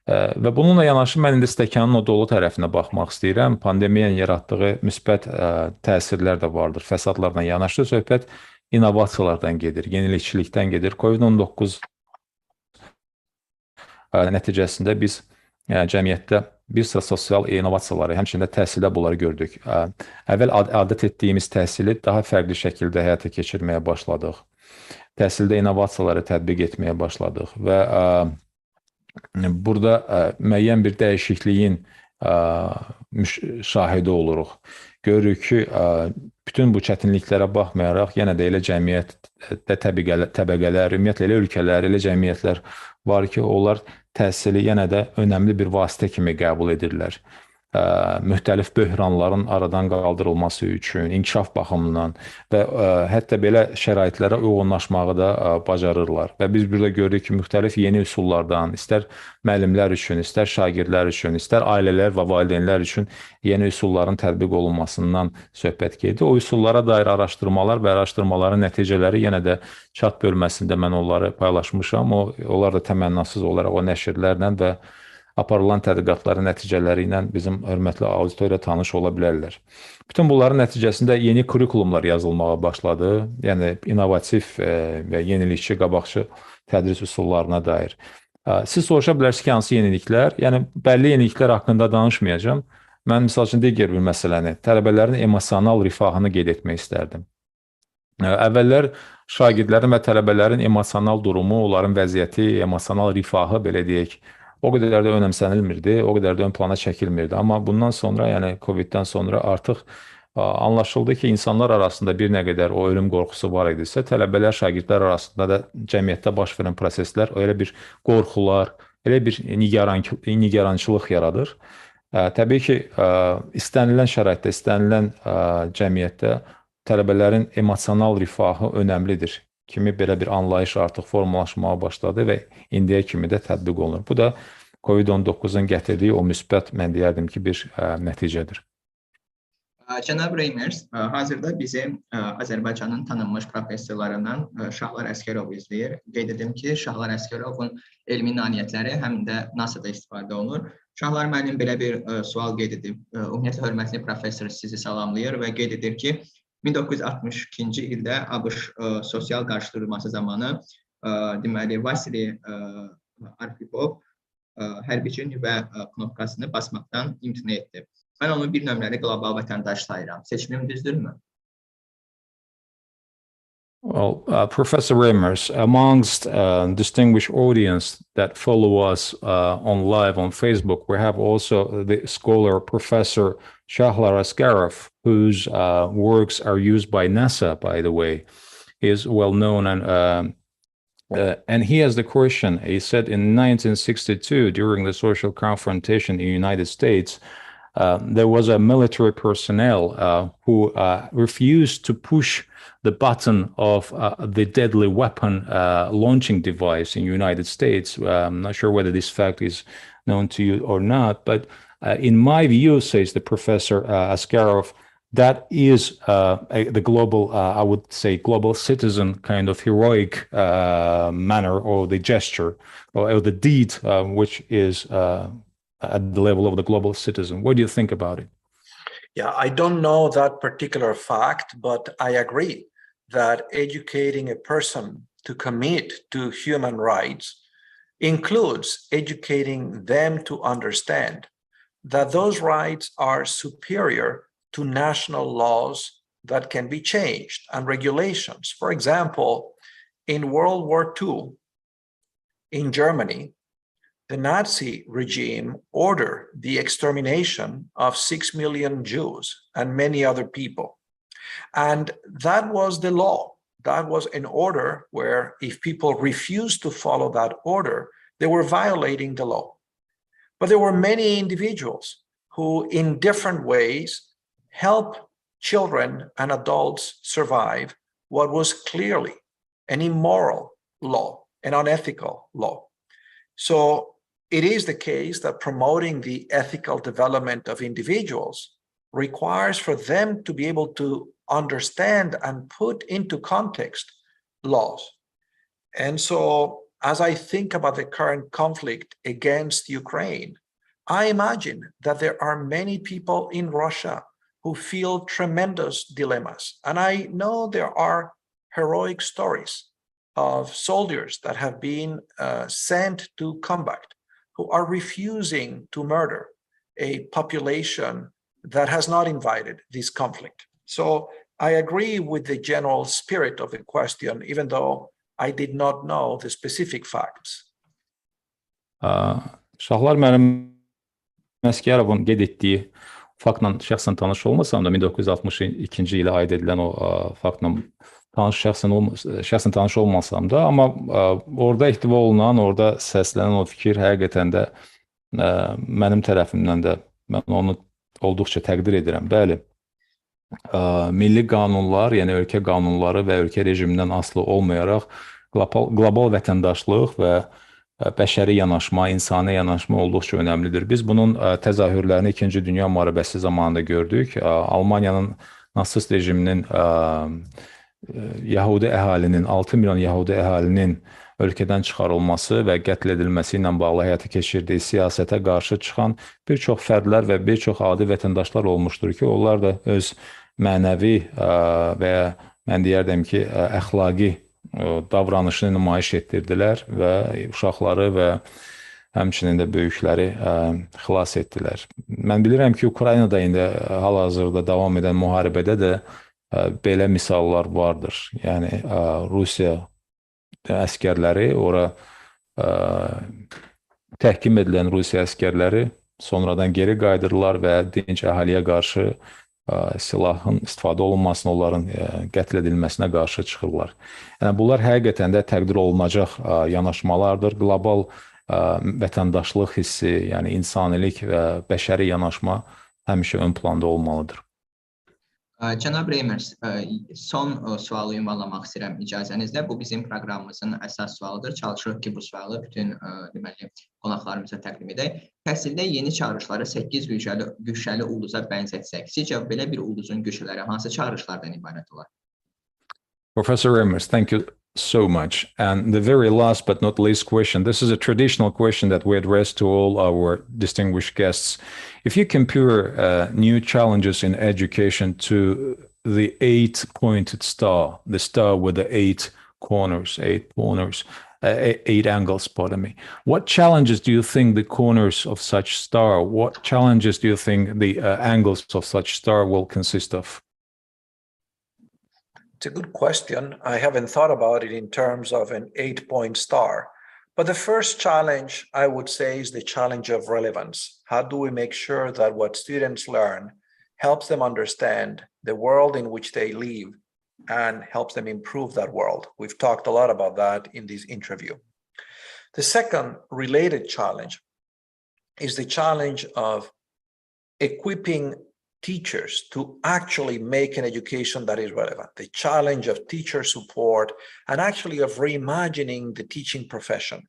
Və bununla yanaşı mən indi stəkanın o dolu tərəfinə baxmaq istəyirəm. Pandemiyanın yaratdığı müsbət təsirlər də vardır. Fəsadlarla yanaşı söhbət innovasiyalardan gedir, yenilikçilikdən gedir. COVID-19 nəticəsində biz cəmiyyətdə bir sıra sosial innovasiyaları, həmçində təhsildə bunları gördük. Əvvəl adət etdiyimiz təhsili daha fərqli şəkildə həyata keçirməyə başladıq. Təhsildə innovasiyaları tətbiq etməyə başladıq və burada müəyyən bir dəyişikliyin şahidi oluruq. Görürük ki, bütün bu çətinliklərə baxmayaraq, yenə də elə cəmiyyətdə təbəqələr, ümumiyyətlə elə ölkələr, elə cəmiyyətlər var ki, onlar təhsili yenə də önəmli bir vasitə kimi qəbul edirlər. Müxtəlif böhranların aradan qaldırılması üçün, inkişaf baxımından və hətta belə şəraitlərə uyğunlaşmağı da bacarırlar. Və biz burada görürük ki, müxtəlif yeni üsullardan, istər müəllimlər üçün, istər şagirdlər üçün, istər ailələr və valideynlər üçün yeni üsulların tətbiq olunmasından söhbət gedir. O üsullara dair araşdırmalar və araşdırmaların nəticələri yenə də chat bölməsində mən onları paylaşmışam. Onlar da təmənnasız olaraq o nəşrlərlə və aparılan tədqiqatların nəticələri ilə bizim hörmətli auditoriya tanış ola bilərlər. Bütün bunların nəticəsində yeni kurikulumlar yazılmağa başladı. Yəni, innovativ və yenilikçi, qabaqçı tədris üsullarına dair. Siz soruşa bilərsiniz ki, hansı yeniliklər? Yəni, bəlli yeniliklər haqqında danışmayacağım. Mən, misal üçün, digər bir məsələni, tələbələrin emosional rifahını qeyd etmək istərdim. Əvvəllər şagirdlərin və tələbələrin emosional durumu, onların vəziyyəti, emosional rifahı, belə deyək, o qədər də önəmsənilmirdi, o qədər də ön plana çəkilmirdi. Amma bundan sonra, yəni Covid-dən sonra artıq anlaşıldı ki, insanlar arasında bir nə qədər o ölüm qorxusu var idisə, tələbələr, şagirdlər arasında da cəmiyyətdə baş verən proseslər, elə bir qorxular, elə bir nigarançılıq yaradır. Təbii ki, istənilən şəraitdə, istənilən cəmiyyətdə tələbələrin emosional rifahı önəmlidir kimi belə bir anlayış artıq formalaşmağa başladı və indiyə kimi də tətbiq olunur. Bu da COVID-19-un gətirdiyi o müsbət, mən deyərdim ki, bir nəticədir. Cənab Reimers hazırda bizim Azərbaycanın tanınmış professorlarından Şahlar Əsgərov izləyir. Qeyd edim ki, Şahlar Əsgərovun elmi nailiyyətləri həm də NASA-da istifadə olunur. Şahlar müəllim belə bir sual qeyd edib. Ümumiyyətlə, hörmətli professor sizi salamlayır və qeyd edir ki, 1962-ci ildə ABŞ sosial qarşıdurması zamanı deməli Vasili Arxipov hərbiçi nüvə knopkasını basmaqdan imtina etdi. Mən onu bir nömrəli qlobal vətəndaş sayıram. Seçimim düzdürmü? Well, Professor Reimers, amongst distinguished audience that follow us on live on Facebook, we have also the scholar Professor Shahlar Askarov, whose works are used by NASA, by the way. He is well known, and he has the question. He said in 1962, during the social confrontation in the United States, there was a military personnel who refused to push the button of the deadly weapon launching device in the United States. I'm not sure whether this fact is known to you or not, but in my view, says the Professor Askarov, that is the global, I would say, global citizen kind of heroic manner, or the gesture, or the deed, which is at the level of the global citizen. What do you think about it? Yeah, I don't know that particular fact, but I agree that educating a person to commit to human rights includes educating them to understand that those rights are superior to national laws that can be changed and regulations. For example, in World War II, in Germany, the Nazi regime ordered the extermination of 6 million Jews and many other people. And that was the law. That was an order where if people refused to follow that order, they were violating the law. But there were many individuals who, in different ways, helped children and adults survive what was clearly an immoral law, an unethical law. So it is the case that promoting the ethical development of individuals requires for them to be able to understand and put into context laws. And so as I think about the current conflict against Ukraine, I imagine that there are many people in Russia who feel tremendous dilemmas. And I know there are heroic stories of soldiers that have been sent to combat, who are refusing to murder a population that has not invited this conflict. So I agree with the general spirit of the question, even though I did not know the specific facts. Şahlar müəllim Əsgərovun qeyd etdiyi faktla şəxsən tanış olmasam da 1962-ci ilə aid edilən o faktla şəxsən tanış olmasam da, amma orada ehtiva olunan, orada səslənən o fikir həqiqətən də mənim tərəfimdən də mən onu olduqca təqdir edirəm. Bəli, milli qanunlar, yəni ölkə qanunları və ölkə rejimindən asılı olmayaraq qlobal vətəndaşlıq və bəşəri yanaşma, insani yanaşma olduqca önəmlidir. Biz bunun təzahürlərini 2-ci Dünya müharibəsi zamanında gördük. Almaniyanın nasist rejiminin Yahudi əhalinin, 6 milyon Yahudi əhalinin ölkədən çıxarılması və qətl edilməsi ilə bağlı həyata keçirdiyi siyasətə qarşı çıxan bir çox fərdlər və bir çox adi vətəndaşlar olmuşdur ki, onlar da öz mənəvi və ya mən deyərdim ki, əxlaqi davranışını nümayiş etdirdilər və uşaqları və həmçinin də böyükləri xilas etdilər. Mən bilirəm ki, Ukraynada indi hal-hazırda davam edən müharibədə də belə misallar vardır. Yəni, Rusiya əskərləri, ora təhkim edilən Rusiya əskərləri sonradan geri qayıdırlar və dinc əhaliyə qarşı silahın istifadə olunmasına, onların qətl edilməsinə qarşı çıxırlar. Yəni, bunlar həqiqətən də təqdir olunacaq yanaşmalardır. Qlobal vətəndaşlıq hissi, yəni insanilik və bəşəri yanaşma həmişə ön planda olmalıdır. Cənab Reimers, son sualı ünvanlamaq istəyirəm icazənizlə. Bu bizim proqramımızın əsas sualıdır. Çalışırıq ki, bu sualı bütün qonaqlarımıza təqdim edək. Təhsildə yeni çağırışları 8 güşəli ulduza bənzətsək, sizcə belə bir ulduzun güşələri hansı çağırışlardan ibarət olar? Professor Reimers, thank you so much. And the very last but not least question, this is a traditional question that we address to all our distinguished guests. If you compare new challenges in education to the 8-pointed star, the star with the 8 angles, pardon me, what challenges do you think the corners of such star, what challenges do you think the angles of such star will consist of? It's a good question. I haven't thought about it in terms of an 8-point star. But the first challenge, I would say, is the challenge of relevance. How do we make sure that what students learn helps them understand the world in which they live and helps them improve that world? We've talked a lot about that in this interview. The second related challenge is the challenge of equipping teachers to actually make an education that is relevant, the challenge of teacher support, and actually of reimagining the teaching profession.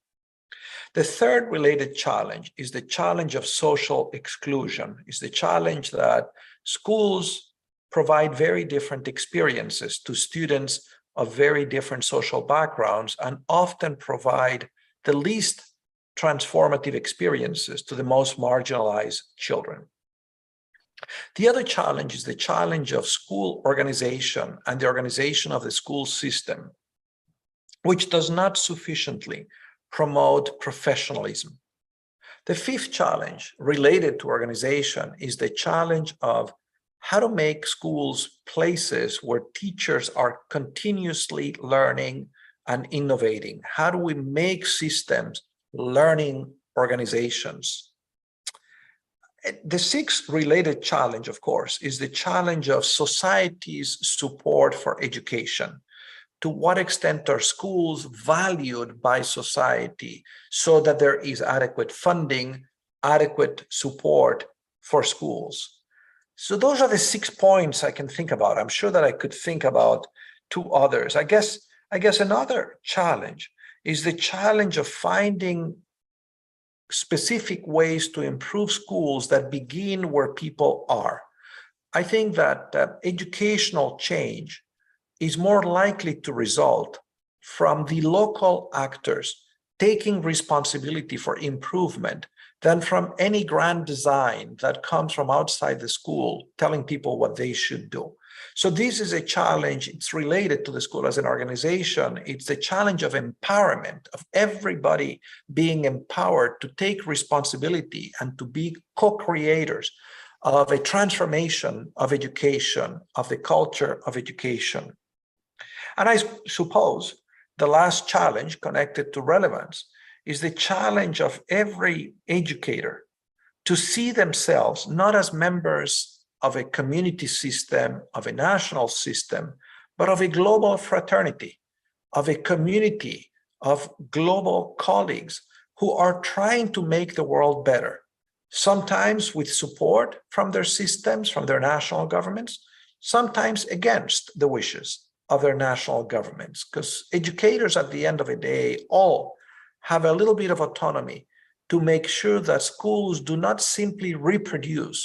The third related challenge is the challenge of social exclusion, is the challenge that schools provide very different experiences to students of very different social backgrounds and often provide the least transformative experiences to the most marginalized children. The other challenge is the challenge of school organization and the organization of the school system, which does not sufficiently promote professionalism. The fifth challenge related to organization is the challenge of how to make schools places where teachers are continuously learning and innovating. How do we make systems learning organizations? The sixth related challenge, of course, is the challenge of society's support for education. To what extent are schools valued by society so that there is adequate funding, adequate support for schools? So those are the 6 points I can think about. I'm sure that I could think about 2 others. I guess another challenge is the challenge of finding specific ways to improve schools that begin where people are. I think that educational change is more likely to result from the local actors taking responsibility for improvement than from any grand design that comes from outside the school telling people what they should do. So this is a challenge. It's related to the school as an organization. It's the challenge of empowerment, of everybody being empowered to take responsibility and to be co-creators of a transformation of education, of the culture of education. And I suppose the last challenge connected to relevance is the challenge of every educator to see themselves not as members of a community system, of a national system, but of a global fraternity, of a community of global colleagues who are trying to make the world better, sometimes with support from their systems, from their national governments, sometimes against the wishes of their national governments, because educators at the end of the day all have a little bit of autonomy to make sure that schools do not simply reproduce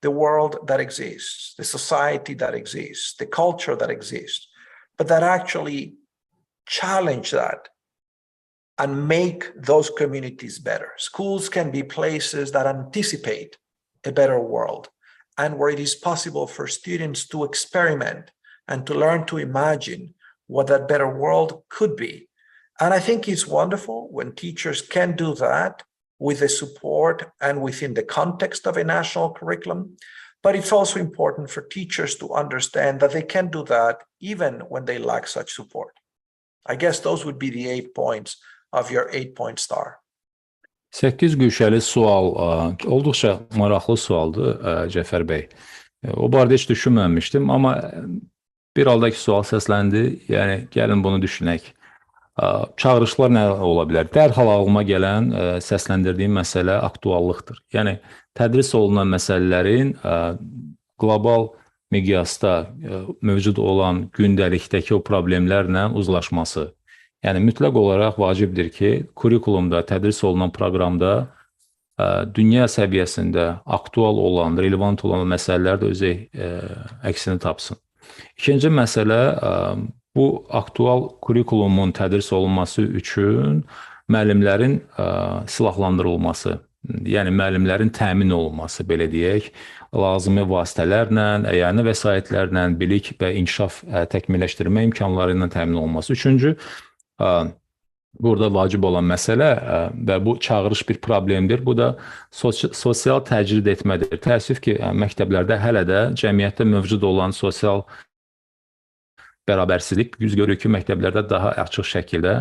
the world that exists, the society that exists, the culture that exists, but that actually challenge that and make those communities better. Schools can be places that anticipate a better world, and where it is possible for students to experiment and to learn to imagine what that better world could be. And I think it's wonderful when teachers can do that with the support and within the context of a national curriculum. But it's also important for teachers to understand that they can do that even when they lack such support. I guess those would be the 8 points of your 8-point star. 8 güşəli sual, olduqca maraqlı sualdır Cəfər bəy. O barədə heç düşünməmişdim, amma bir haldakı sual səsləndi, yəni gəlin bunu düşünək. Çağırışlar nə ola bilər? Dərhal ağlıma gələn səsləndirdiyim məsələ aktuallıqdır. Yəni, tədris olunan məsələlərin qlobal miqyasda mövcud olan gündəlikdəki o problemlərlə uzlaşması. Yəni, mütləq olaraq vacibdir ki, kurikulumda, tədris olunan proqramda dünya səviyyəsində aktual olan, relevant olan məsələlər də özü əksini tapsın. İkinci məsələ, bu aktual kurikulumun tədris olunması üçün müəllimlərin silahlandırılması, yəni müəllimlərin təmin olunması, belə deyək, lazımi vasitələrlə, əyani vəsaitlərlə, bilik və inkişaf təkmilləşdirmə imkanları ilə təmin olunması. Üçüncü, burada vacib olan məsələ və bu çağırış bir problemdir. Bu da sosial təcrid etmədir. Təəssüf ki, məktəblərdə hələ də cəmiyyətdə mövcud olan sosial bərabərsizlik yüz görür ki, məktəblərdə daha açıq şəkildə,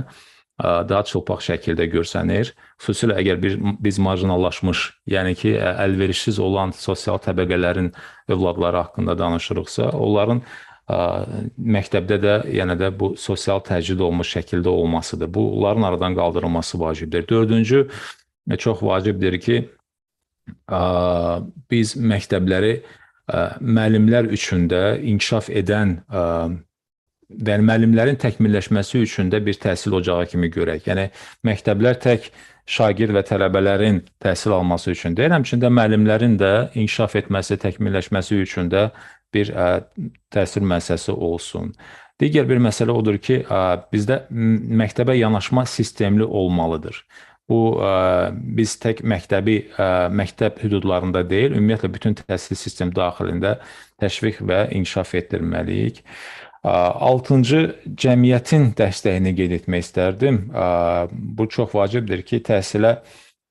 daha çılpaq şəkildə görsənir. Xüsusilə əgər biz marjinallaşmış, yəni ki, əlverişsiz olan sosial təbəqələrin övladları haqqında danışırıqsa, onların məktəbdə də yenə də bu sosial təcrid olmuş şəkildə olmasıdır. Bunların aradan qaldırılması vacibdir. Dördüncü, çox vacibdir ki, biz məktəbləri müəllimlər üçün də inkişaf edən və müəllimlərin təkmilləşməsi üçün də bir təhsil ocağı kimi görək. Yəni, məktəblər tək şagird və tələbələrin təhsil alması üçün deyil, həmçində müəllimlərin də inkişaf etməsi, təkmilləşməsi üçün də bir təhsil müəssisəsi olsun. Digər bir məsələ odur ki, bizdə məktəbə yanaşma sistemli olmalıdır. Bu, biz tək məktəb hüdudlarında deyil, ümumiyyətlə bütün təhsil sistemi daxilində təşviq və inkişaf etdirməliyik. 6-cı, cəmiyyətin dəstəyini qeyd etmək istərdim. Bu çox vacibdir ki, təhsilə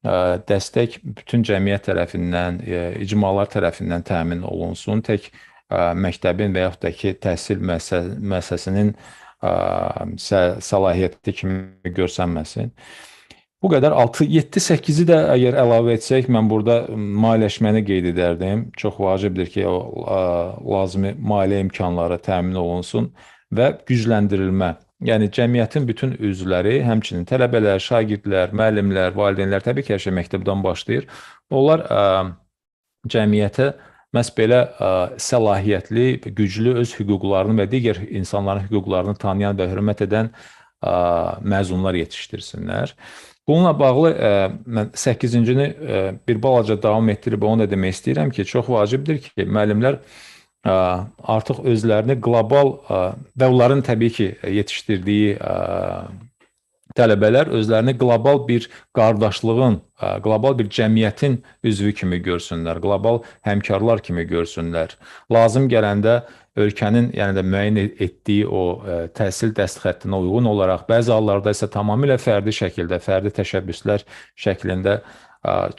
dəstək bütün cəmiyyət tərəfindən, icmalar tərəfindən təmin olunsun. Tək məktəbin və yaxud da ki, təhsil müəssisəsinin səlahiyyəti kimi görsənməsin. Bu qədər 7-8-i də əgər əlavə etsək, mən burada maliyyələşməni qeyd edərdim. Çox vacibdir ki, lazımi maliyyə imkanları təmin olunsun və gücləndirilmə. Yəni, cəmiyyətin bütün üzvləri, həmçinin tələbələr, şagirdlər, müəllimlər, valideynlər, təbii ki, hər şey məktəbdən başlayır. Onlar cəmiyyətə məhz belə səlahiyyətli, güclü, öz hüquqlarını və digər insanların hüquqlarını tanıyan və hörmət edən məzunlar yetişdirsinlər. Bununla bağlı mən 8-cini bir balaca davam etdirib onu da demək istəyirəm ki, çox vacibdir ki, müəllimlər artıq özlərini qlobal və onların təbii ki, yetişdirdiyi tələbələr özlərini qlobal bir qardaşlığın, qlobal bir cəmiyyətin üzvü kimi görsünlər, qlobal həmkarlar kimi görsünlər. Lazım gələndə ölkənin müəyyən etdiyi o təhsil dəst xəttinə uyğun olaraq, bəzi hallarda isə tamamilə fərdi şəkildə, fərdi təşəbbüslər şəklində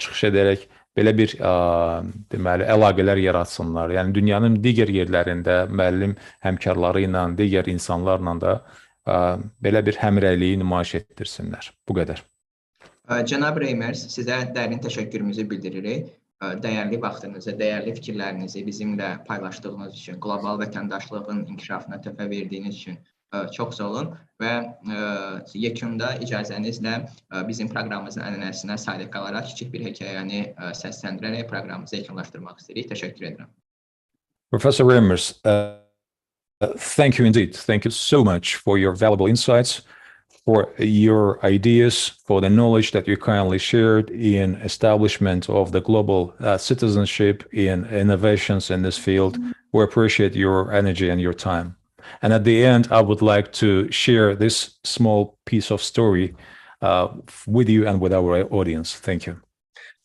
çıxış edərək belə bir əlaqələr yaratsınlar. Yəni, dünyanın digər yerlərində müəllim həmkarları ilə, digər insanlarla da belə bir həmrəyliyi nümayiş etdirsinlər. Bu qədər. Cənab Reimers, sizə dərin təşəkkürümüzü bildiririk. dəyərli vaxtınızı, dəyərli fikirlərinizi bizimlə paylaşdığınız üçün, qlobal vətəndaşlığın inkişafına töhfə verdiyiniz üçün çox sağ olun və yekunda icazənizlə bizim proqramımızın ənənəsinə sadiq qalaraq kiçik bir hekayəni səsləndirərək proqramımızı yekunlaşdırmaq istəyirik. Təşəkkür edirəm. Professor Reimers, thank you indeed. Thank you so much for your valuable insights, for your ideas, for the knowledge that you kindly shared in establishment of the global citizenship in innovations in this field. We appreciate your energy and your time. And at the end, I would like to share this small piece of story with you and with our audience. Thank you.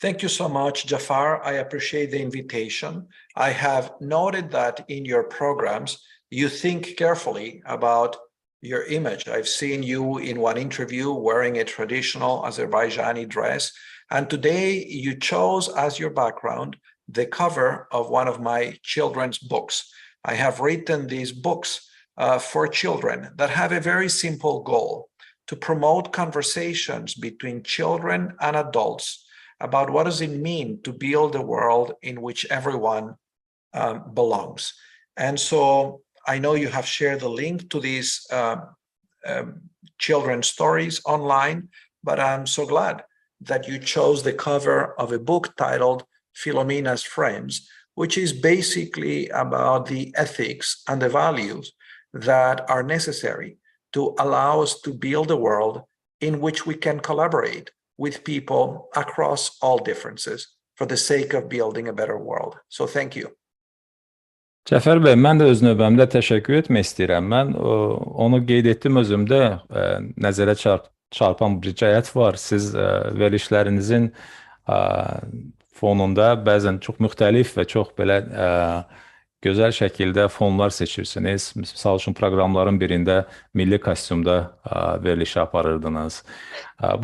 Thank you so much, Jafar. I appreciate the invitation. I have noted that in your programs, you think carefully about your image. I've seen you in one interview wearing a traditional Azerbaijani dress, and today you chose as your background the cover of one of my children's books. I have written these books for children that have a very simple goal: to promote conversations between children and adults about what does it mean to build a world in which everyone belongs. And so I know you have shared the link to these children's stories online, but I'm so glad that you chose the cover of a book titled Philomena's Friends, which is basically about the ethics and the values that are necessary to allow us to build a world in which we can collaborate with people across all differences for the sake of building a better world. So thank you. Cəfər bəy, mən də öz növbəmdə təşəkkür etmək istəyirəm. Mən onu qeyd etdim özümdə, nəzərə çarpan bir cəhət var. Siz verilişlərinizin fonunda bəzən çox müxtəlif və çox belə gözəl şəkildə fonlar seçirsiniz. Misal üçün proqramların birində milli kostyumda verilişi aparırdınız.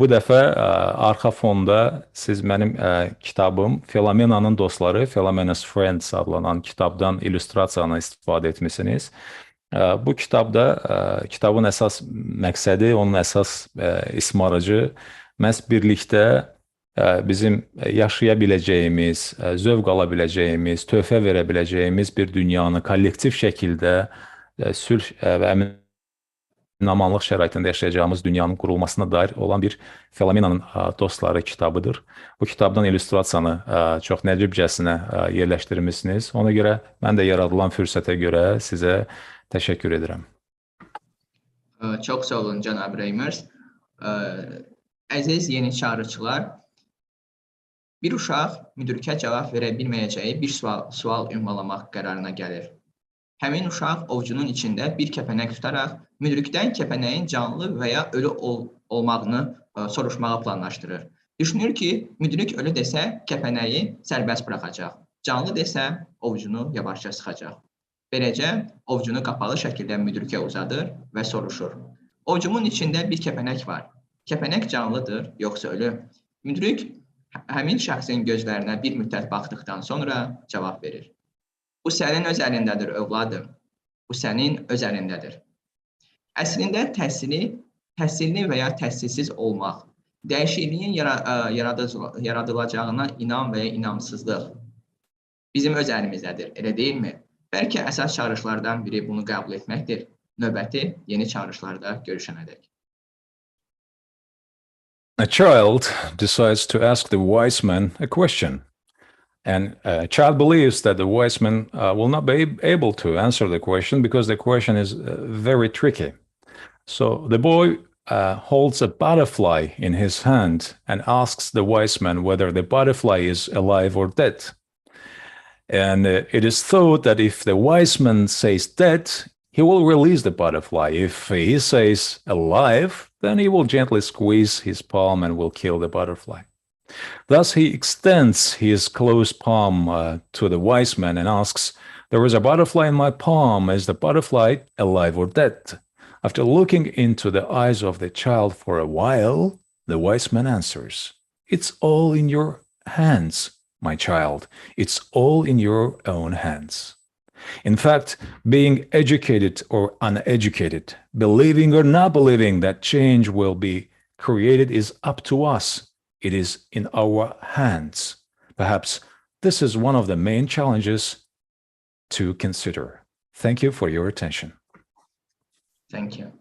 Bu dəfə arxa fonda siz mənim kitabım Philomena'nın dostları, Philomena's Friends adlanan kitabdan illüstrasiyanı istifadə etmişsiniz. Bu kitabda kitabın əsas məqsədi, onun əsas ismarıcı məhz birlikdə bizim yaşaya biləcəyimiz, zövq ala biləcəyimiz, töhfə verə biləcəyimiz bir dünyanı kollektiv şəkildə sülh və əmin-amanlıq şəraitində yaşayacağımız dünyanın qurulmasına dair olan bir Philomena'nın dostları kitabıdır. Bu kitabdan illüstrasiyanı çox nəcibcəsinə yerləşdirmişsiniz. Ona görə mən də yaradılan fürsətə görə sizə təşəkkür edirəm. Çox sağ olun, cənab Reimers. Əziz yeni çağırışlar, bir uşaq müdrikə cavab verə bilməyəcəyi bir sual ünvanlamaq qərarına gəlir. Həmin uşaq ovucunun içində bir kəpənək tutaraq müdrikdən kəpənəyin canlı və ya ölü olmağını soruşmağı planlaşdırır. Düşünür ki, müdrik ölü desə kəpənəyi sərbəst buraxacaq, canlı desə ovucunu yavaşca sıxacaq. Beləcə, ovucunu qapalı şəkildə müdrikə uzadır və soruşur. Ovucumun içində bir kəpənək var. Kəpənək canlıdır, yoxsa ölü? Müdrik həmin şəxsin gözlərinə bir müddət baxdıqdan sonra cavab verir. Bu sənin öz əlindədir, övladım. Bu sənin öz əlindədir. Əslində təhsilli və ya təhsilsiz olmaq, dəyişikliyin yaradılacağına inam və ya inamsızlıq bizim öz əlimizdədir, elə deyilmi? Bəlkə əsas çağırışlardan biri bunu qəbul etməkdir. Növbəti yeni çağırışlarda görüşənədək. A child decides to ask the wise man a question, and a child believes that the wise man will not be able to answer the question because the question is very tricky. So the boy holds a butterfly in his hand and asks the wise man whether the butterfly is alive or dead. And it is thought that if the wise man says dead, he will release the butterfly. If he says alive, then he will gently squeeze his palm and will kill the butterfly. Thus, he extends his closed palm to the wise man and asks, "There is a butterfly in my palm. Is the butterfly alive or dead?" After looking into the eyes of the child for a while, the wise man answers, "It's all in your hands, my child. It's all in your own hands." In fact, being educated or uneducated, believing or not believing that change will be created is up to us. It is in our hands. Perhaps this is one of the main challenges to consider. Thank you for your attention. Thank you.